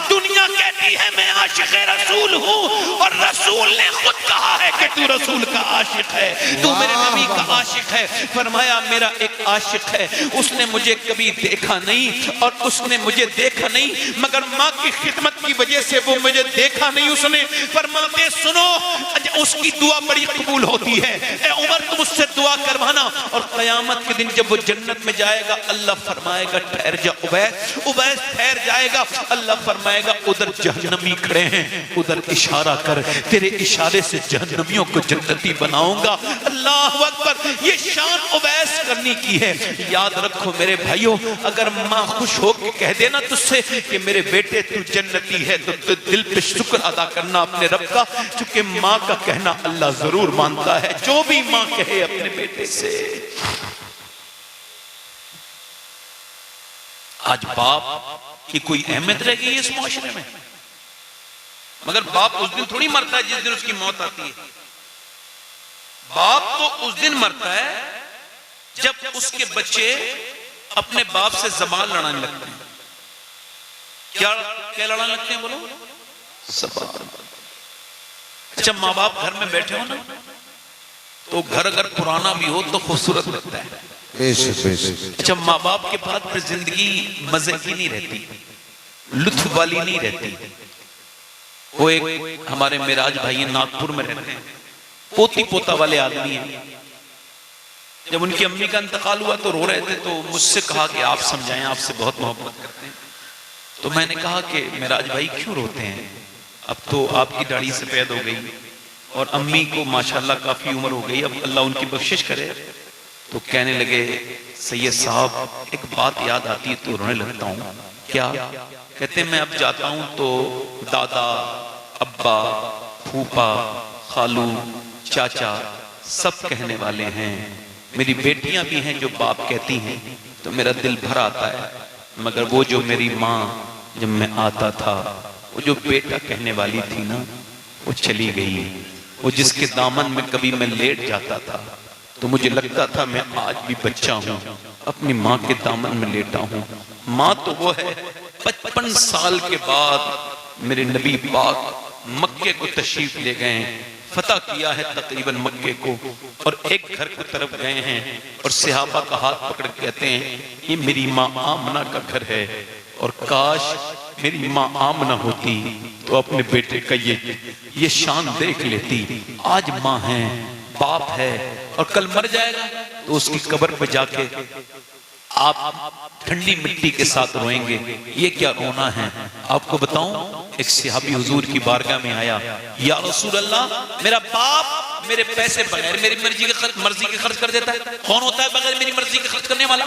[SPEAKER 1] دنیا کہتی ہے میں عاشق رسول ہوں, اور رسول نے خود کہا ہے کہ تو رسول کا عاشق ہے, تو میرے نبی کا عاشق ہے. فرمایا میرا ایک عاشق ہے, اس نے مجھے کبھی دیکھا نہیں, اور اس نے مجھے دیکھا نہیں, مگر ماں کی خدمت کی وجہ سے وہ مجھے دیکھا نہیں. اس نے فرماتے سنو, اس کی دعا بڑی قبول ہوتی ہے. اے عمر تم اس سے دعا کروانا, اور قیامت کے دن جب وہ جنت میں جائے گا اللہ فرمائے گا ٹھہر جا اویس. اویس ٹھہر جائے گا, اللہ فرمائے گا ادھر جہنمی کھڑے ہیں, ادھر اشارہ کر, تیرے اشارے سے جہنمیوں کو جنتی بناؤں گا. اللہ اکبر, یہ شان اویس کرنی کی ہے. یاد رکھو میرے بھائیوں, اگر ماں خوش ہو کے کہہ دینا تجھ سے کہ میرے بیٹے تو جنتی ہے, تو دل پہ شکر ادا کرنا اپنے رب کا, چونکہ ماں کا کہنا اللہ ضرور مانتا ہے, جو بھی ماں کہے اپنے بیٹے سے. آج باپ کی کوئی اہمیت رہ گئی ہے اس معاشرے میں؟ مگر باپ اس دن تھوڑی مرتا ہے جس دن اس کی موت آتی ہے. باپ تو اس دن مرتا ہے جب اس کے بچے اپنے باپ سے زبان لڑانے لگتے ہیں. کیا لڑانے لگتے ہیں بولو؟ زبان. اچھا ماں باپ گھر میں بیٹھے ہو نا, تو گھر اگر پرانا بھی ہو تو خوبصورت لگتا ہے. اچھا ماں باپ کے بعد پھر زندگی مزے کی نہیں رہتی, لطف والی نہیں رہتی. وہ ایک ہمارے معراج بھائی ناگپور میں رہتے ہیں, پوتی پوتا والے آدمی ہیں. جب ان کی امی کا انتقال ہوا تو رو رہے تھے, تو مجھ سے کہا کہ آپ سمجھائیں, آپ سے بہت محبت کرتے ہیں. تو میں نے کہا کہ معراج بھائی کیوں روتے ہیں, اب تو آپ کی داڑھی سفید ہو گئی اور امی کو ماشاءاللہ کافی عمر ہو گئی, اب اللہ ان کی بخشش کرے. تو کہنے لگے سید صاحب ایک بات یاد آتی ہے تو رونے لگتا ہوں. کیا؟ کہتے میں اب جاتا ہوں تو دادا, ابا, پھوپا, خالو, چاچا سب کہنے والے ہیں, میری بیٹیاں بھی ہیں جو باپ کہتی ہیں, تو میرا دل بھر آتا ہے. مگر وہ جو میری ماں جب میں آتا تھا, وہ جو بیٹا کہنے والی تھی نا, وہ چلی گئی. وہ جس کے دامن میں کبھی میں لیٹ جاتا تھا تو مجھے لگتا تھا میں آج بھی بچہ ہوں, اپنی ماں کے دامن میں لیٹا ہوں. ماں تو وہ ہے 55 سال کے بعد میرے نبی پاک مکے کو تشریف لے گئے ہیں, فتح کیا ہے تقریباً مکے کو, اور ایک گھر کی طرف گئے ہیں, اور صحابہ کا ہاتھ پکڑ کے کہتے ہیں یہ میری ماں آمنہ کا گھر ہے, اور کاش میری ماں آمنہ ہوتی تو اپنے بیٹے کا یہ شان دیکھ لیتی. آج ماں ہے, باپ ہے, اور کل مر جائے گا تو اس کی قبر پہ جا کے آپ ٹھنڈی مٹی کے ساتھ روئیں گے. یہ کیا رونا ہے؟ آپ کو بتاؤں, ایک صحابی حضور کی بارگاہ میں آیا, یا رسول اللہ میرا باپ میرے پیسے بغیر میری مرضی کے خرچ کر دیتا ہے. کون ہوتا ہے بغیر میری مرضی کے خرچ کرنے والا؟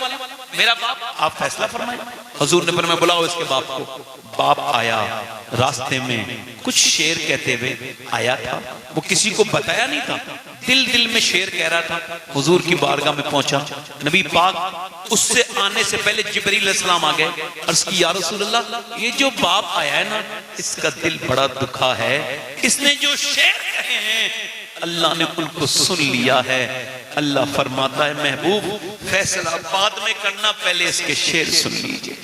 [SPEAKER 1] میرا باپ. آپ فیصلہ فرمائیں. حضور نے فرمایا بلاؤ اس کے باپ کو. باپ آیا, راستے میں کچھ شعر کہتے ہوئے آیا تھا, وہ کسی کو بتایا نہیں تھا, دل میں شعر کہہ رہا تھا. حضور کی بارگاہ میں پہنچا, نبی پاک اس سے آنے سے پہلے جبریل علیہ السلام آ گئے، عرض کی یا رسول اللہ یہ جو باپ آیا ہے نا اس کا دل بڑا دکھا ہے، اس نے جو شعر کہے ہیں اللہ نے ان کو سن لیا ہے۔ اللہ فرماتا ہے محبوب فیصلہ بعد میں کرنا، پہلے اس کے شعر سن لیجئے۔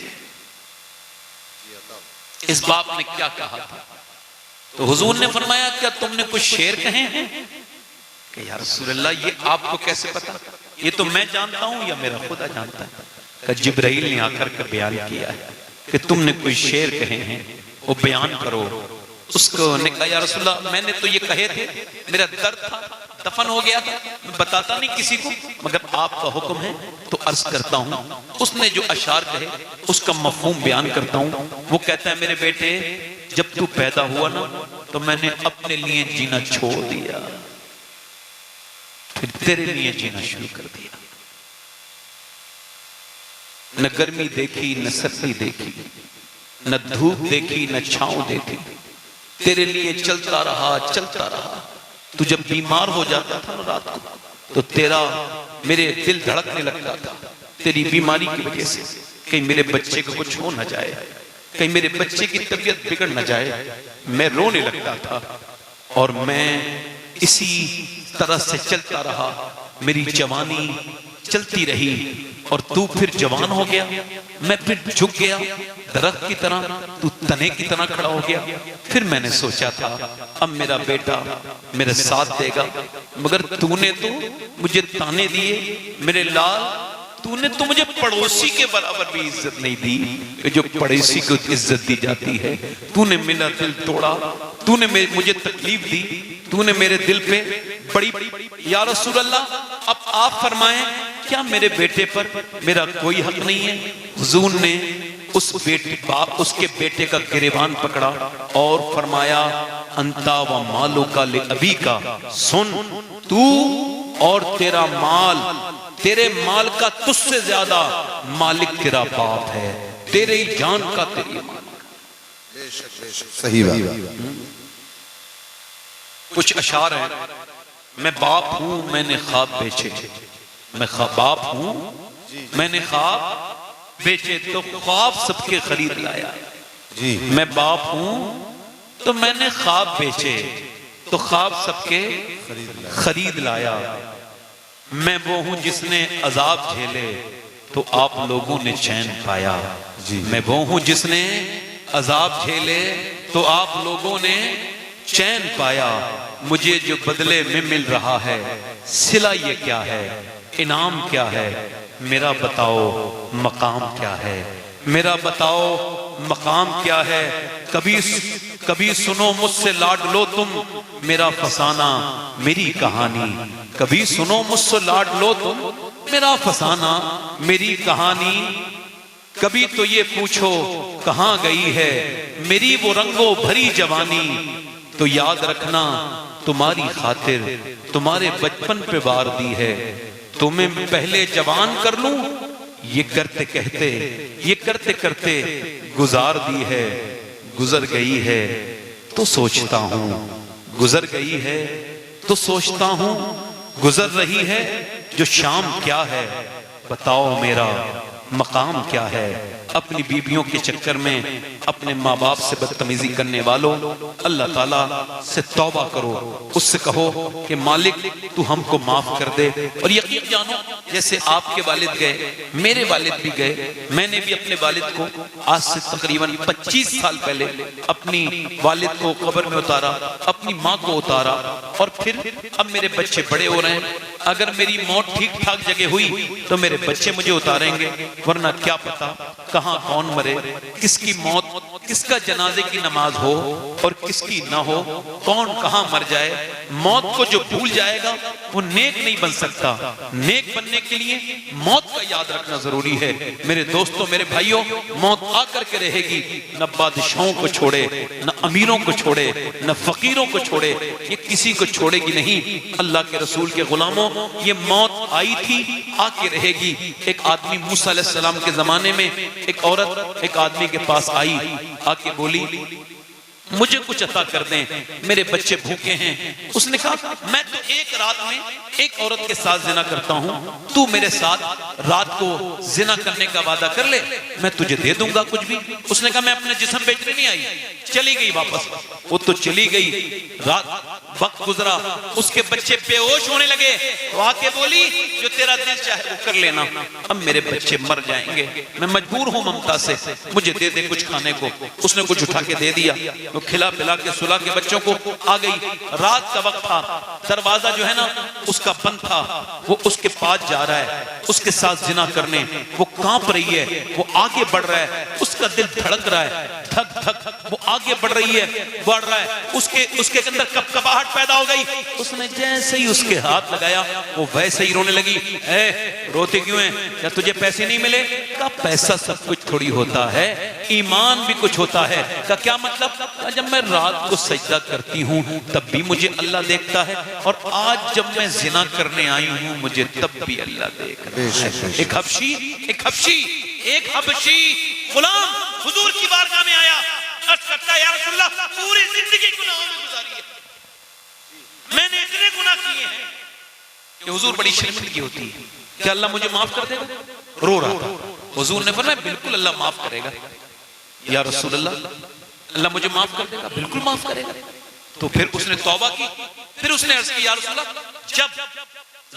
[SPEAKER 1] اس باپ نے کیا کہا تھا؟ تو حضور نے فرمایا کیا تم نے کچھ شعر کہے ہیں؟ کہ یا رسول اللہ یہ آپ کو کیسے پتا؟ یہ تو میں جانتا ہوں یا میرا خدا جانتا ہے؟ کہ جبرائیل نے آ کر کے بیان کیا ہے کہ تم نے کوئی شعر کہے ہیں، وہ بیان کرو۔ اس کو نے کہا یا رسول اللہ میں نے تو یہ کہے تھے، میرا درد تھا، دفن ہو گیا تھا، میں بتاتا نہیں کسی کو، مگر آپ کا حکم ہے تو عرض کرتا ہوں۔ اس نے جو اشعار کہے اس کا مفہوم بیان کرتا ہوں۔ وہ کہتا ہے میرے بیٹے جب تو پیدا ہوا نا تو میں نے اپنے لیے جینا چھوڑ دیا، پھر تیرے لیے جینا شروع کر دیا۔ نہ گرمی دیکھی نہ سردی دیکھی، نہ دھوپ دیکھی نہ چھاؤں دیکھی، تیرے لیے چلتا رہا چلتا رہا۔ تو جب بیمار ہو جاتا تھا نا رات کو تو تیرا میرے دل دھڑکنے لگتا تھا تیری بیماری کی وجہ سے، کہیں میرے بچے کو کچھ ہو نہ جائے، کہیں میرے بچے کی طبیعت بگڑ نہ جائے۔ میں رونے لگتا تھا اور میں اسی طرح سے چلتا رہا، میری جوانی چلتی رہی اور تو پھر جوان ہو گیا، میں پھر جھک گیا درخت کی طرح، تو تنے کی طرح کھڑا ہو گیا۔ پھر میں نے سوچا تھا اب میرا بیٹا میرے ساتھ دے گا، مگر تو نے تو مجھے تانے دیے میرے لال، تو نے تو مجھے پڑوسی کے برابر بھی عزت نہیں دی، جو پڑوسی کو عزت دی جاتی ہے۔ تو نے میرا دل توڑا، تو نے مجھے تکلیف دی، تو نے میرے دل پہ بڑی یا رسول اللہ اب آپ فرمائیں کیا میرے بیٹے پر میرا کوئی حق نہیں ہے؟ حضور نے اس باپ اس کے بیٹے کا گریبان پکڑا اور فرمایا انتا و مالو کا لابی کا، سن تو اور تیرا مال، تیرے مال کا تجھ سے زیادہ مالک تیرا باپ ہے، تیرے جان کا تیری مالک۔
[SPEAKER 2] صحیح بات۔
[SPEAKER 1] کچھ اشعار ہیں، میں باپ ہوں میں نے خواب بیچے، میں باپ ہوں میں نے خواب بیچے تو خواب سب کے خرید لایا۔ میں باپ ہوں تو میں نے خواب بیچے تو خواب سب کے خرید لایا۔ میں وہ ہوں جس نے عذاب جھیلے تو آپ لوگوں نے چین پایا۔ میں وہ ہوں جس نے عذاب جھیلے تو آپ لوگوں نے چین پایا۔ مجھے جو بدلے میں مل رہا ہے صلہ یہ کیا ہے، انعام کیا ہے، میرا بتاؤ مقام کیا ہے، میرا بتاؤ مقام کیا ہے۔ کبھی سنو مجھ سے لاڈ لو تم میرا فسانہ میری کہانی، کبھی سنو مجھ سے لاڈ لو تم میرا فسانہ میری کہانی۔ کبھی تو یہ پوچھو کہاں گئی ہے میری وہ رنگوں بھری جوانی، تو یاد رکھنا تمہاری خاطر تمہارے بچپن پہ وار دی ہے، تمہیں پہلے جوان کر لوں یہ کرتے کہتے یہ کرتے کرتے گزار دی ہے۔ گزر گئی ہے تو سوچتا ہوں، گزر گئی ہے تو سوچتا ہوں، گزر رہی ہے جو شام کیا ہے، بتاؤ میرا مقام کیا ہے۔ اپنی بیویوں کے چکر میں اپنے ماں باپ سے بدتمیزی کرنے والوں اللہ تعالیٰ سے توبہ کرو، اس سے کہو کہ مالک تو ہم کو معاف کر دے۔ اور یقین جانو جیسے آپ کے والد گئے میرے والد بھی گئے، میں نے بھی اپنے والد کو آج سے تقریباً 25 سال پہلے اپنی والد کو قبر میں اتارا، اپنی ماں کو اتارا، اور پھر اب میرے بچے بڑے ہو رہے ہیں۔ اگر میری موت ٹھیک ٹھاک جگہ ہوئی تو میرے بچے مجھے اتاریں گے، ورنہ کیا پتا کہاں کون مرے، کس کی موت، کس کا جنازے کی نماز ہو اور کس کی نہ ہو، کون کہاں مر جائے۔ موت کو جو بھول جائے گا وہ نیک نہیں بن سکتا۔ نیک بننے کے لیے موت کا یاد رکھنا ضروری ہے۔ میرے دوستوں میرے بھائیوں، موت آ کر کے رہے گی، نہ بادشاہوں کو چھوڑے، نہ امیروں کو چھوڑے، نہ فقیروں کو چھوڑے، یہ کسی کو چھوڑے گی نہیں۔ اللہ کے رسول کے غلاموں، یہ موت آئی تھی آ کے رہے گی۔ ایک آدمی موسیٰ علیہ السلام کے زمانے میں ایک عورت ایک آدمی کے پاس آئی، آ کے بولی مجھے کچھ عطا کر دیں، میرے بچے بھوکے ہیں۔ اس نے کہا میں تو ایک رات میں ایک عورت کے ساتھ زنا کرتا ہوں، تو میرے ساتھ رات کو زنا کرنے کا وعدہ کر لے، میں تجھے دے دوں گا کچھ بھی۔ اس نے کہا میں اپنا جسم بیچنے نہیں آئی۔ چلی گئی واپس، وہ تو چلی گئی، رات وقت گزرا، اس کے بچے بے ہوش ہونے لگے، وہ آ کے بولی جو تیرا دل چاہے وہ کر لینا، اب میرے بچے مر جائیں گے، میں مجبور ہوں ممتا سے، مجھے دے دے کچھ کھانے کو۔ اس نے کچھ اٹھا کے دے دیا، وہ کھلا پلا کے سلا کے بچوں کو آ گئی۔ رات کا وقت تھا، دروازہ جو ہے نا اس کا بند تھا، وہ اس کے پاس جا رہا ہے اس کے ساتھ زنا کرنے، وہ کانپ رہی ہے، وہ آگے بڑھ رہا ہے، اس کا دل دھڑک رہا ہے، دھک دھک، وہ آگے بڑھ رہی ہے، بڑھ رہا ہے، اس کے اندر کپکپاہٹ پیدا ہو گئی۔ اس نے جیسے ہی اس کے ہاتھ لگایا وہ ویسے ہی رونے لگی۔ اے روتے کیوں ہیں؟ کیا تجھے پیسے نہیں ملے؟ کہا پیسہ سب کچھ تھوڑی ہوتا ہے، ایمان بھی کچھ ہوتا ہے۔ کہا کیا مطلب؟ جب میں رات کو سجدہ کرتی ہوں تب بھی مجھے اللہ دیکھتا ہے، اور آج جب میں زنا کرنے آئی ہوں مجھے تب بھی اللہ دیکھ رہا ہے۔ ایک حبشی غلام حضور کی بارگاہ میں آیا، عرض کرتا ہے یا رسول اللہ پوری زندگی گناہوں میں گزاری ہے، میں نے اتنے گناہ کیے ہیں کہ حضور بڑی شرمندگی ہوتی ہے، کیا اللہ مجھے معاف کر دے گا؟ رو رہا تھا۔ حضور نے فرمایا بالکل اللہ معاف کرے گا۔ یا رسول اللہ اللہ مجھے معاف کر دے گا؟ بالکل معاف کرے گا۔ تو پھر اس نے توبہ کی، پھر اس نے عرض کی یا رسول اللہ جب،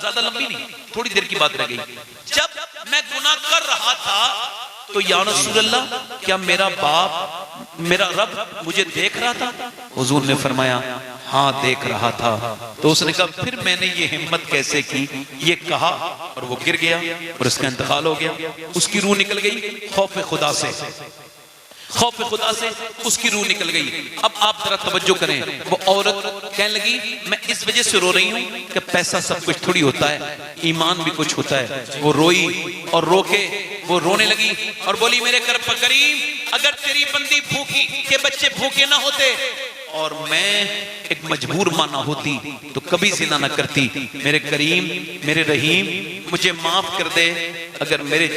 [SPEAKER 1] زیادہ لمبی نہیں تھوڑی دیر کی بات رہ گئی، جب میں گناہ کر رہا تھا تو یا رسول اللہ کیا میرا باپ میرا رب مجھے دیکھ رہا تھا؟ حضور نے فرمایا ہاں دیکھ رہا تھا۔ تو اس نے کہا پھر میں نے یہ ہمت کیسے کی؟ یہ کہا اور وہ گر گیا اور اس کا انتقال ہو گیا۔ اس کی روح نکل گئی خوف خدا سے، خوف خدا سے اس کی روح نکل گئی۔ اب آپ ذرا توجہ کریں، وہ عورت کہنے لگی میں اس وجہ سے رو رہی ہوں کہ پیسہ سب کچھ تھوڑی ہوتا ہے، ایمان بھی کچھ ہوتا ہے۔ وہ روئی اور رو کے وہ رونے لگی اور بولی میرے کریم اگر تیری بندی بھوکی کے بچے بھوکے نہ ہوتے اور میں ایک مجبور ماں نہ ہوتی تو کبھی زنا نہ کرتی، میرے کریم میرے رحیم مجھے معاف کر دے، اگر میرے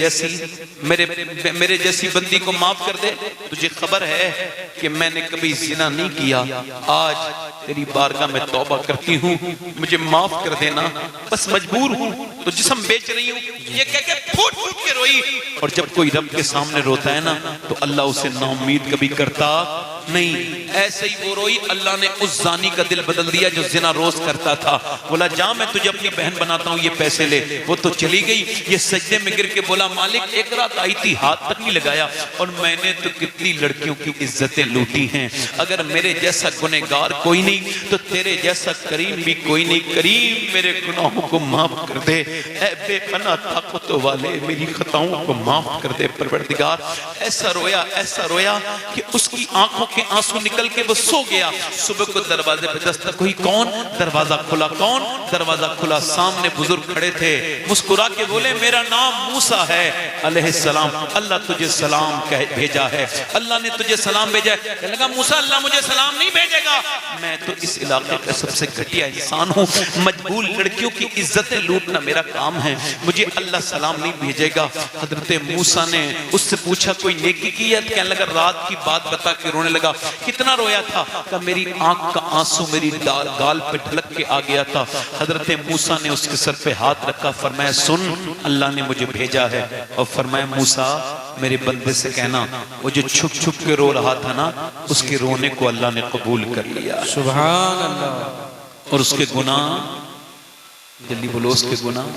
[SPEAKER 1] جیسی بندی کو معاف کر دے۔ تجھے خبر ہے کہ میں نے کبھی زنا نہیں کیا، آج تیری بارگاہ میں توبہ کرتی ہوں، مجھے معاف کر دینا، بس مجبور ہوں تو جسم بیچ رہی ہوں۔ یہ کہہ کے پھوٹ پھوٹ کے روئی۔ اور جب کوئی رب کے سامنے روتا ہے نا تو اللہ اسے نا امید کبھی کرتا نہیں، ایسے ہی وہ روئی۔ اللہ نے اس زانی کا دل بدل دیا جو زنا روز کرتا تھا، بولا جا میں تجھے اپنی بہن بناتا ہوں، یہ پیسے لے۔ وہ تو چلی گئی، یہ سجدے میں گر کے بولا مالک ایک رات آئی تھی ہاتھ تک نہیں لگایا اور میں نے تو کتنی لڑکیوں کی عزتیں لوٹی ہیں، اگر میرے جیسا گنہگار کوئی نہیں تو تیرے جیسا کریم بھی کوئی نہیں، کریم میرے گناہوں کو معاف کر دے، اے بے پناہ طاقت والے میری خطاؤں کو معاف کر دے پروردگار۔ ایسا رویا کہ اس کی آنکھوں کے آنسو نکل کے وہ سو گیا۔ صبح کو دروازے پہ دستک ہوئی، کون؟ دروازہ کھلا، کون؟ دروازہ کھلا، سامنے بزرگ کھڑے تھے، مسکرا کے بولے میرا نام موسیٰ ہے علیہ السلام، اللہ تجھے سلام بھیجا ہے، اللہ نے تجھے سلام بھیجا ہے۔ کہنے لگا موسیٰ اللہ مجھے سلام نہیں بھیجے گا، میں تو اس علاقے کا سب سے گھٹیا انسان ہوں، مجبور لڑکیوں کی عزتیں لوٹنا میرا کام ہے، مجھے اللہ سلام نہیں بھیجے گا۔ حضرت موسیٰ نے اس سے پوچھا کوئی نیکی کی ہے؟ کہنے لگا رات کی بات بتا کے رونے لگا، کتنا رویا تھا؟ کہ میری آنکھ کا آنسو میری گال پہ ڈھلک کے آ گیا تھا۔ حضرت موسیٰ نے اس کے سر پہ ہاتھ رکھا، فرمایا سن اللہ نے مجھے بھیجا ہے، اور فرمایا موسیٰ میرے بندے سے کہنا وہ جو چھپ چھپ کے رو رہا تھا نا اس کے رونے کو اللہ نے قبول کر لیا،
[SPEAKER 3] سبحان اللہ،
[SPEAKER 1] اور اس کے گناہ جلدی بولو، اس کے گناہ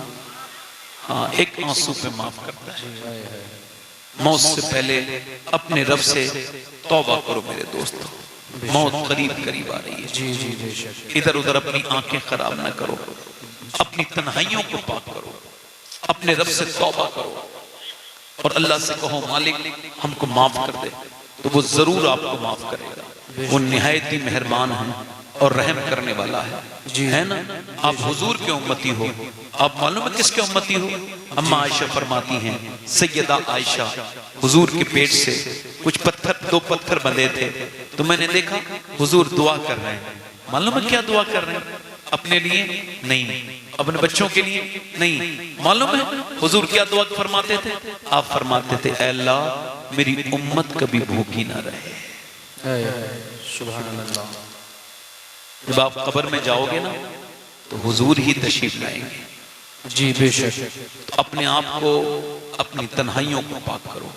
[SPEAKER 1] ہاں ایک آنسو پہ معاف کرتا ہے۔ موت سے پہلے اپنے رب سے توبہ کرو میرے دوستو، موت قریب آ رہی ہے، ادھر ادھر اپنی آنکھیں خراب نہ کرو، اپنی تنہائیوں کو پاک کرو، اپنے رب سے توبہ کرو اور اللہ سے کہو مالک ہم کو معاف کر دے، تو وہ ضرور آپ کو معاف کرے گا۔ وہ نہایت ہی مہربان ہے اور رحم کرنے والا ہے نا۔ آپ حضور کے امتی ہو، آپ معلوم ہے کس کے امتی ہو؟ اماں عائشہ فرماتی ہیں، سیدہ عائشہ حضور کے پیٹ سے کچھ دو پتھر بندھے تھے تو میں نے دیکھا حضور دعا کر رہے ہیں، معلوم ہے کیا دعا کر رہے ہیں؟ اپنے لیے نہیں، اپنے بچوں کے لیے نہیں، معلوم ہے حضور کیا دعا فرماتے تھے؟ آپ فرماتے تھے اے اللہ میری امت کبھی بھوکی نہ رہے،
[SPEAKER 3] سبحان اللہ.
[SPEAKER 1] جب آپ قبر میں جاؤ گے نا تو حضور ہی تشریف لائیں گے.
[SPEAKER 3] جی بے شک.
[SPEAKER 1] تو اپنے آپ کو اپنی تنہائیوں کو پاک کرو.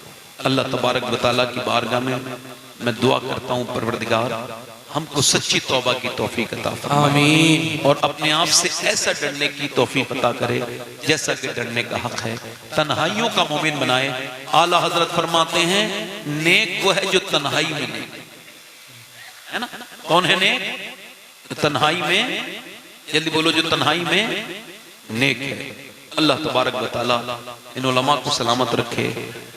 [SPEAKER 1] اللہ تبارک و تعالیٰ کی بارگاہ میں دعا کرتا ہوں پروردگار ہم کو سچی توبہ کی توفیق عطا فرمائے
[SPEAKER 3] آمین.
[SPEAKER 1] اور اپنے آپ سے ایسا ڈرنے کی توفیق عطا کرے جیسا کہ ڈرنے کا حق ہے. تنہائیوں کا مومن بنائے. اعلیٰ حضرت فرماتے ہیں نیک وہ ہے جو تنہائی میں نیک ہے نا. کون ہے نیک؟ تنہائی میں، جلدی بولو، جو تنہائی میں نیک ہے. اللہ تبارک و تعالیٰ ان علماء کو سلامت رکھے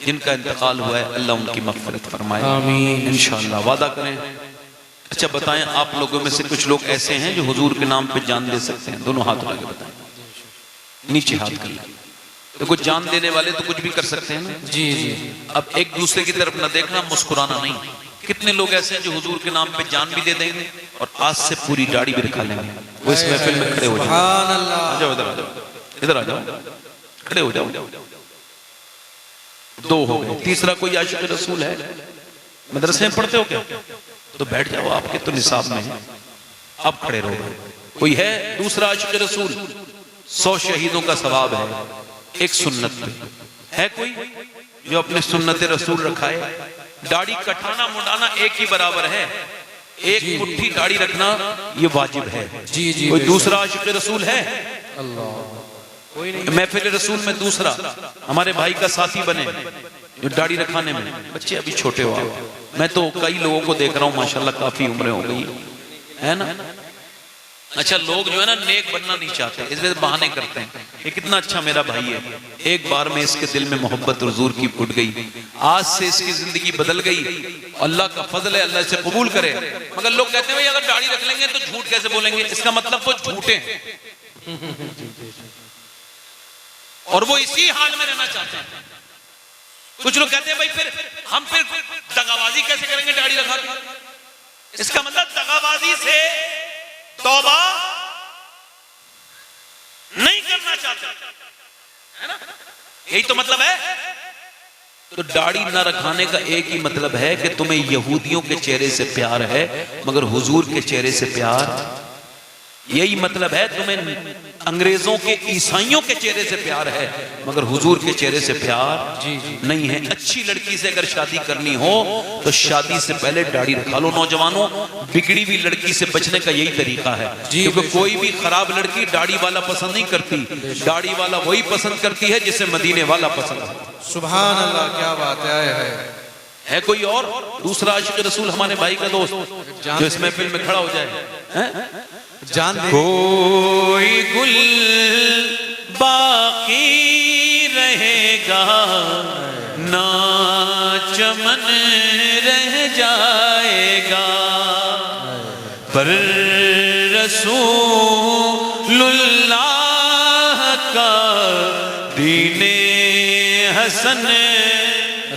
[SPEAKER 1] جن کا انتقال ہوا ہے. اللہ ان کی مغفرت فرمائے
[SPEAKER 3] آمین.
[SPEAKER 1] انشاءاللہ. وعدہ کریں. اچھا بتائیں آپ لوگوں میں سے کچھ لوگ ایسے ہیں جو حضور کے نام پہ جان دے سکتے ہیں؟ دونوں ہاتھ اٹھا کے بتائیں. نیچے ہاتھ کر لیں. تو کچھ جان دینے والے تو کچھ بھی کر سکتے ہیں نا.
[SPEAKER 3] جی جی.
[SPEAKER 1] اب ایک دوسرے کی طرف نہ دیکھنا، مسکرانا نہیں. کتنے لوگ ایسے ہیں جو حضور کے نام پہ جان بھی دے دیں گے اور آج سے پوری داڑھی بھی رکھا لیں گے. وہ اس محفل میں کھڑے ہو جائیں.
[SPEAKER 3] سبحان اللہ.
[SPEAKER 1] آ جاؤ ادھر، آ جاؤ ادھر، آ جاؤ کھڑے ہو جاؤ. دو ہو گئے. تیسرا کوئی عاشق رسول ہے؟ مدرسے میں پڑھتے ہو کیا؟ تو بیٹھ جاؤ، آپ کے تو نصاب میں ہے، آپ کھڑے رہو. کوئی ہے دوسرا عاشق رسول؟ 100 شہیدوں کا ثواب ہے ایک سنت پہ. ہے کوئی جو اپنے سنت رسول رکھائے؟ داڑھی کٹانا منڈانا ایک ہی برابر ہے. ایک مٹھی داڑھی رکھنا یہ واجب ہے.
[SPEAKER 3] جی جی.
[SPEAKER 1] کوئی دوسرا عاشق رسول ہے؟
[SPEAKER 3] اللہ. کوئی نہیں.
[SPEAKER 1] محفل رسول میں دوسرا ہمارے بھائی کا ساتھی بنے جو داڑھی رکھانے میں. بچے ابھی چھوٹے ہو آپ. میں تو کئی لوگوں کو دیکھ رہا ہوں ماشاءاللہ کافی عمریں ہو گئی ہے نا. اچھا لوگ جو ہے نا نیک بننا نہیں چاہتے، اس وجہ سے بہانے کرتے ہیں. یہ کتنا اچھا میرا بھائی ہے، ایک بار میں اس کے دل میں محبت حضور کی پھٹ گئی. آج سے اس کی زندگی بدل گئی. اللہ کا فضل ہے، اللہ اسے قبول کرے. مگر لوگ کہتے ہیں بھئی اگر داڑھی رکھ لیں گے تو جھوٹ کیسے بولیں گے؟ اس کا مطلب وہ جھوٹے ہیں اور وہ اسی حال میں رہنا چاہتے ہیں. کچھ لوگ کہتے ہیں بھائی پھر ہم دغابازی کیسے کریں گے داڑھی رکھا کے؟ اس کا مطلب دغابازی سے توبہ نہیں کرنا چاہتے ہے نا. یہی تو مطلب ہے. تو داڑھی نہ رکھانے کا ایک ہی مطلب ہے کہ تمہیں یہودیوں کے چہرے سے پیار ہے مگر حضور کے چہرے سے پیار. یہی مطلب ہے تمہیں انگریزوں کے عیسائیوں کے چہرے سے پیار ہے مگر حضور کے چہرے سے پیار نہیں ہے. اچھی لڑکی سے اگر شادی کرنی ہو تو شادی سے پہلے داڑھی رکھا لو. نوجوانوں بگڑی ہوئی لڑکی سے بچنے کا یہی طریقہ ہے کیونکہ کوئی بھی خراب لڑکی داڑھی والا پسند نہیں کرتی. داڑھی والا وہی پسند کرتی ہے جسے مدینے والا پسند ہے.
[SPEAKER 3] سبحان اللہ. کیا بات
[SPEAKER 1] ہے کوئی اور دوسرا عاشق رسول ہمارے بھائی کا دوست جو اس محفل میں کھڑا ہو جائے؟
[SPEAKER 3] جان دے.
[SPEAKER 1] کوئی گل باقی رہے گا نہ چمن رہ جائے گا پر رسول اللہ کا دین حسن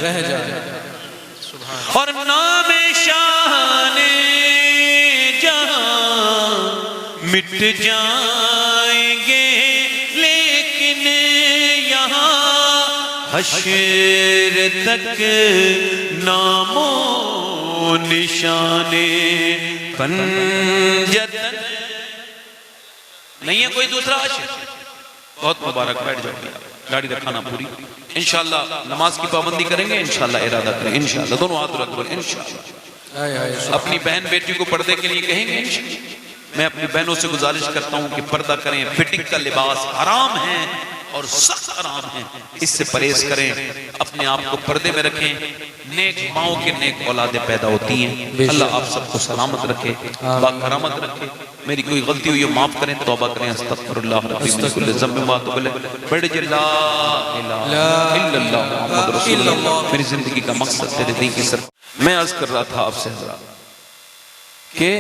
[SPEAKER 3] رہ جائے گا.
[SPEAKER 1] اور نام شان مٹ جائیں گے لیکن یہاں حشر تک نام و نشان پنجتن نہیں ہے کوئی دوسرا عاشق. بہت مبارک. بیٹھ جاؤ. داڑھی رکھانا پوری. انشاءاللہ نماز کی پابندی کریں گے، انشاءاللہ ارادہ کریں انشاءاللہ. دونوں ہاتھ رکھ دو انشاءاللہ. اپنی بہن بیٹی کو پردے کے لیے کہیں گے. میں اپنی بہنوں سے گزارش کرتا ہوں کہ پردہ کریں. فٹنگ کا لباس حرام ہے اور سخت حرام ہے، اس سے پرہیز کریں. اپنے آپ کو پردے میں رکھیں. نیک ماؤں کے نیک اولادیں پیدا ہوتی ہیں. اللہ آپ سب کو سلامت رکھے، باکرامت رکھے. میری کوئی غلطی ہوئی ہے معاف کریں، توبہ کریں. استغفر اللہ ربی من کل ذنب و توب الیہ. بڑھ جے لا الہ الا اللہ محمد رسول اللہ. میری زندگی کا مقصد تیرے دین کی صرف. میں عرض کر رہا تھا آپ سے کہ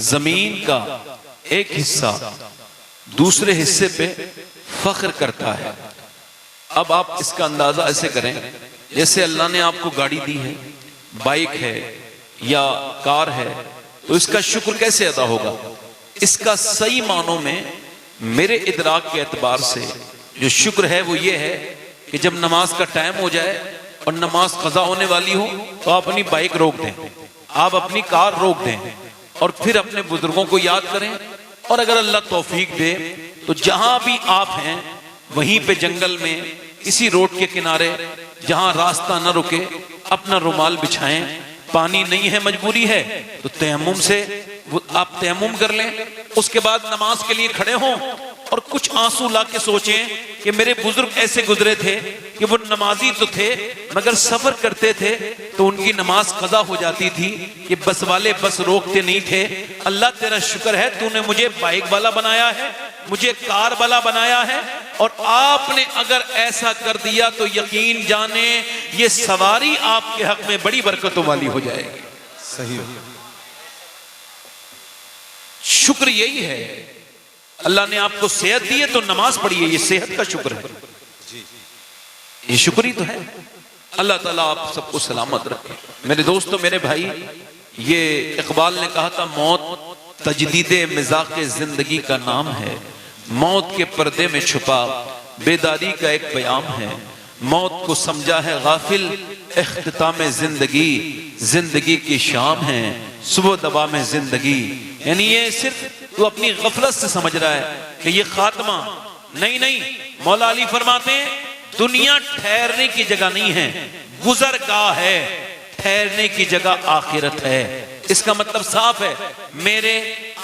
[SPEAKER 1] زمین کا ایک حصہ دوسرے حصے پہ فخر کرتا ہے. اب آپ اس کا اندازہ ایسے کریں جیسے اللہ نے آپ کو گاڑی دی ہے، بائک ہے یا کار ہے، تو اس کا شکر کیسے ادا ہوگا؟ اس کا صحیح معنوں میں میرے ادراک کے اعتبار سے جو شکر ہے وہ یہ ہے کہ جب نماز کا ٹائم ہو جائے اور نماز قضا ہونے والی ہو تو آپ اپنی بائک روک دیں. آپ اپنی کار روک دیں اور پھر اپنے بزرگوں کو یاد کریں، اور اگر اللہ توفیق دے تو جہاں بھی آپ ہیں وہیں پہ جنگل میں اسی روڈ کے کنارے جہاں راستہ نہ رکے اپنا رومال بچھائیں، پانی نہیں ہے مجبوری ہے تو تیمم سے آپ تیمم کر لیں، اس کے بعد نماز کے لیے کھڑے ہوں اور کچھ آنسو لا کے سوچیں کہ میرے بزرگ ایسے گزرے تھے کہ وہ نمازی تو تھے مگر سفر کرتے تھے تو ان کی نماز قضا ہو جاتی تھی کہ بس والے بس روکتے نہیں تھے۔ اللہ تیرا شکر ہے تو نے مجھے بائک والا بنایا ہے، مجھے کار والا بنایا ہے، اور آپ نے اگر ایسا کر دیا تو یقین جانیں یہ سواری آپ کے حق میں بڑی برکتوں والی ہو جائے گی۔
[SPEAKER 3] صحیح۔
[SPEAKER 1] شکر یہی ہے، اللہ نے آپ کو صحت دی ہے تو نماز پڑھیے، یہ صحت کا شکر ہے، یہ شکر ہی تو ہے۔ اللہ تعالیٰ آپ سب کو سلامت رکھے۔ میرے دوستو، میرے بھائی، یہ اقبال نے کہا تھا موت تجدید مذاق زندگی کا نام ہے، موت کے پردے میں چھپا بیداری کا ایک پیام ہے، موت کو سمجھا ہے غافل اختتام زندگی، زندگی کی شام ہے صبح دبا میں زندگی۔ یعنی یہ صرف تو اپنی غفلت سے سمجھ رہا ہے کہ یہ خاتمہ نہیں۔ مولا علی فرماتے ہیں دنیا ٹھہرنے کی جگہ نہیں ہے، گزرگاہ ہے، ٹھہرنے کی جگہ آخرت ہے۔ اس کا مطلب صاف ہے، میرے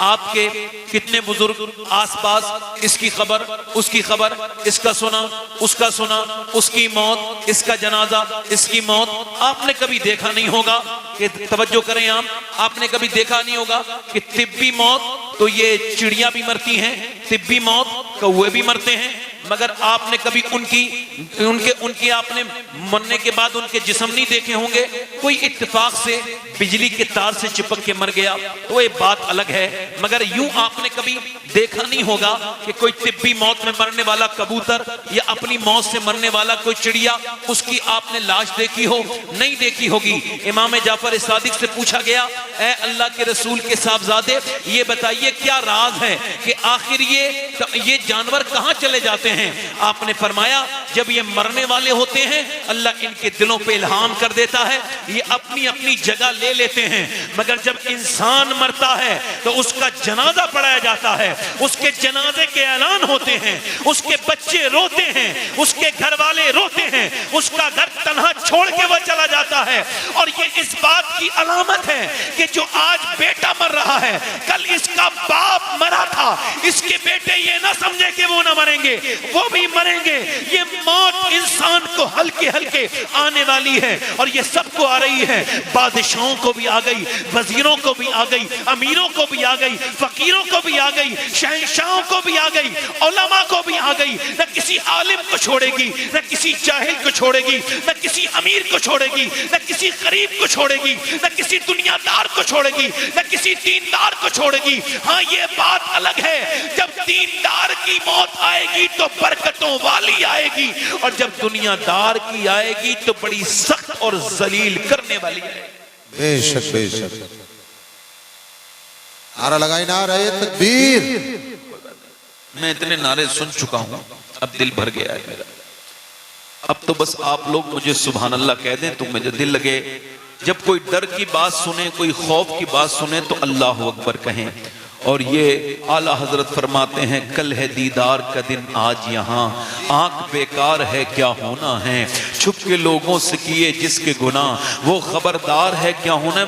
[SPEAKER 1] آپ کے کتنے بزرگ آس پاس اس کی خبر اس کی خبر، اس کا سنا اس کا سنا، اس کی موت اس کا جنازہ اس کی موت۔ آپ نے کبھی دیکھا نہیں ہوگا کہ توجہ کریں آپ نے کبھی دیکھا نہیں ہوگا کہ طبی موت تو یہ چڑیاں بھی مرتی ہیں، طبی موت کوے بھی مرتے ہیں، مگر آپ نے کبھی ان کی آپ نے مرنے کے بعد ان کے جسم نہیں دیکھے ہوں گے۔ کوئی اتفاق سے بجلی کے تار سے چپک کے مر گیا تو یہ بات الگ ہے، مگر یوں آپ نے کبھی دیکھا نہیں ہوگا کہ کوئی طبی موت میں مرنے والا کبوتر یا اپنی موت سے مرنے والا کوئی چڑیا، اس کی آپ نے لاش دیکھی ہو؟ نہیں دیکھی ہوگی۔ امام جعفر صادق سے پوچھا گیا اے اللہ کے رسول کے صاحبزادے یہ بتائیے کیا راز ہے کہ آخر یہ جانور کہاں چلے جاتے ہیں؟ آپ نے فرمایا جب یہ مرنے والے ہوتے ہیں اللہ ان کے دلوں پہ الہام کر دیتا ہے، یہ اپنی اپنی جگہ لے لیتے ہیں، مگر جب انسان مرتا ہے تو اس کا جنازہ پڑھایا جاتا ہے، اس کے جنازے کے اعلان ہوتے ہیں، اس کے بچے روتے ہیں، اس کے گھر والے روتے ہیں، اس کا گھر تنہا چھوڑ کے وہ چلا جاتا ہے۔ اور یہ اس بات کی علامت ہے کہ جو آج بیٹا مر رہا ہے کل اس کا باپ مرا تھا، اس کے بیٹے یہ نہ سمجھے کہ وہ نہ مریں گے، وہ بھی مریں گے۔ یہ موت انسان کو ہلکے ہلکے آنے والی ہے اور یہ سب کو آ رہی ہے، بادشاہوں کو بھی آ گئی، وزیروں کو بھی آ گئی، امیروں کو بھی آ گئی، فقیروں کو بھی آ گئی، شہنشاہوں کو بھی آ گئی، علماء کو بھی آ گئی۔ نہ کسی عالم کو چھوڑے گی، نہ کسی جاہل کو چھوڑے گی، نہ کسی امیر کو چھوڑے گی، نہ کسی غریب کو چھوڑے گی، نہ کسی دنیا دار کو چھوڑے گی، نہ کسی دیندار کو چھوڑے گی۔ ہاں یہ بات الگ ہے جب دیندار کی موت آئے گی تو برکتوں والی آئے گی، اور جب دنیا دار کی آئے گی تو بڑی سخت اور ذلیل کرنے والی ہے۔
[SPEAKER 2] بے شک بے شک۔ نعرہ لگائی، نعرہ تکبیر۔
[SPEAKER 1] میں اتنے نعرے سن چکا ہوں، اب دل بھر گیا ہے میرا۔ اب تو بس آپ لوگ مجھے سبحان اللہ کہہ دیں تو مجھے دل لگے۔ جب کوئی ڈر کی بات سنیں، کوئی خوف کی بات سنیں تو اللہ اکبر کہیں۔ اور یہ اعلیٰ حضرت فرماتے ہیں کل ہے دیدار کا دن آج یہاں، آنکھ بیکار ہے کیا ہونا ہے، چھپ کے لوگوں سے کیے جس کے گناہ وہ خبردار ہے کیا ہونا ہے۔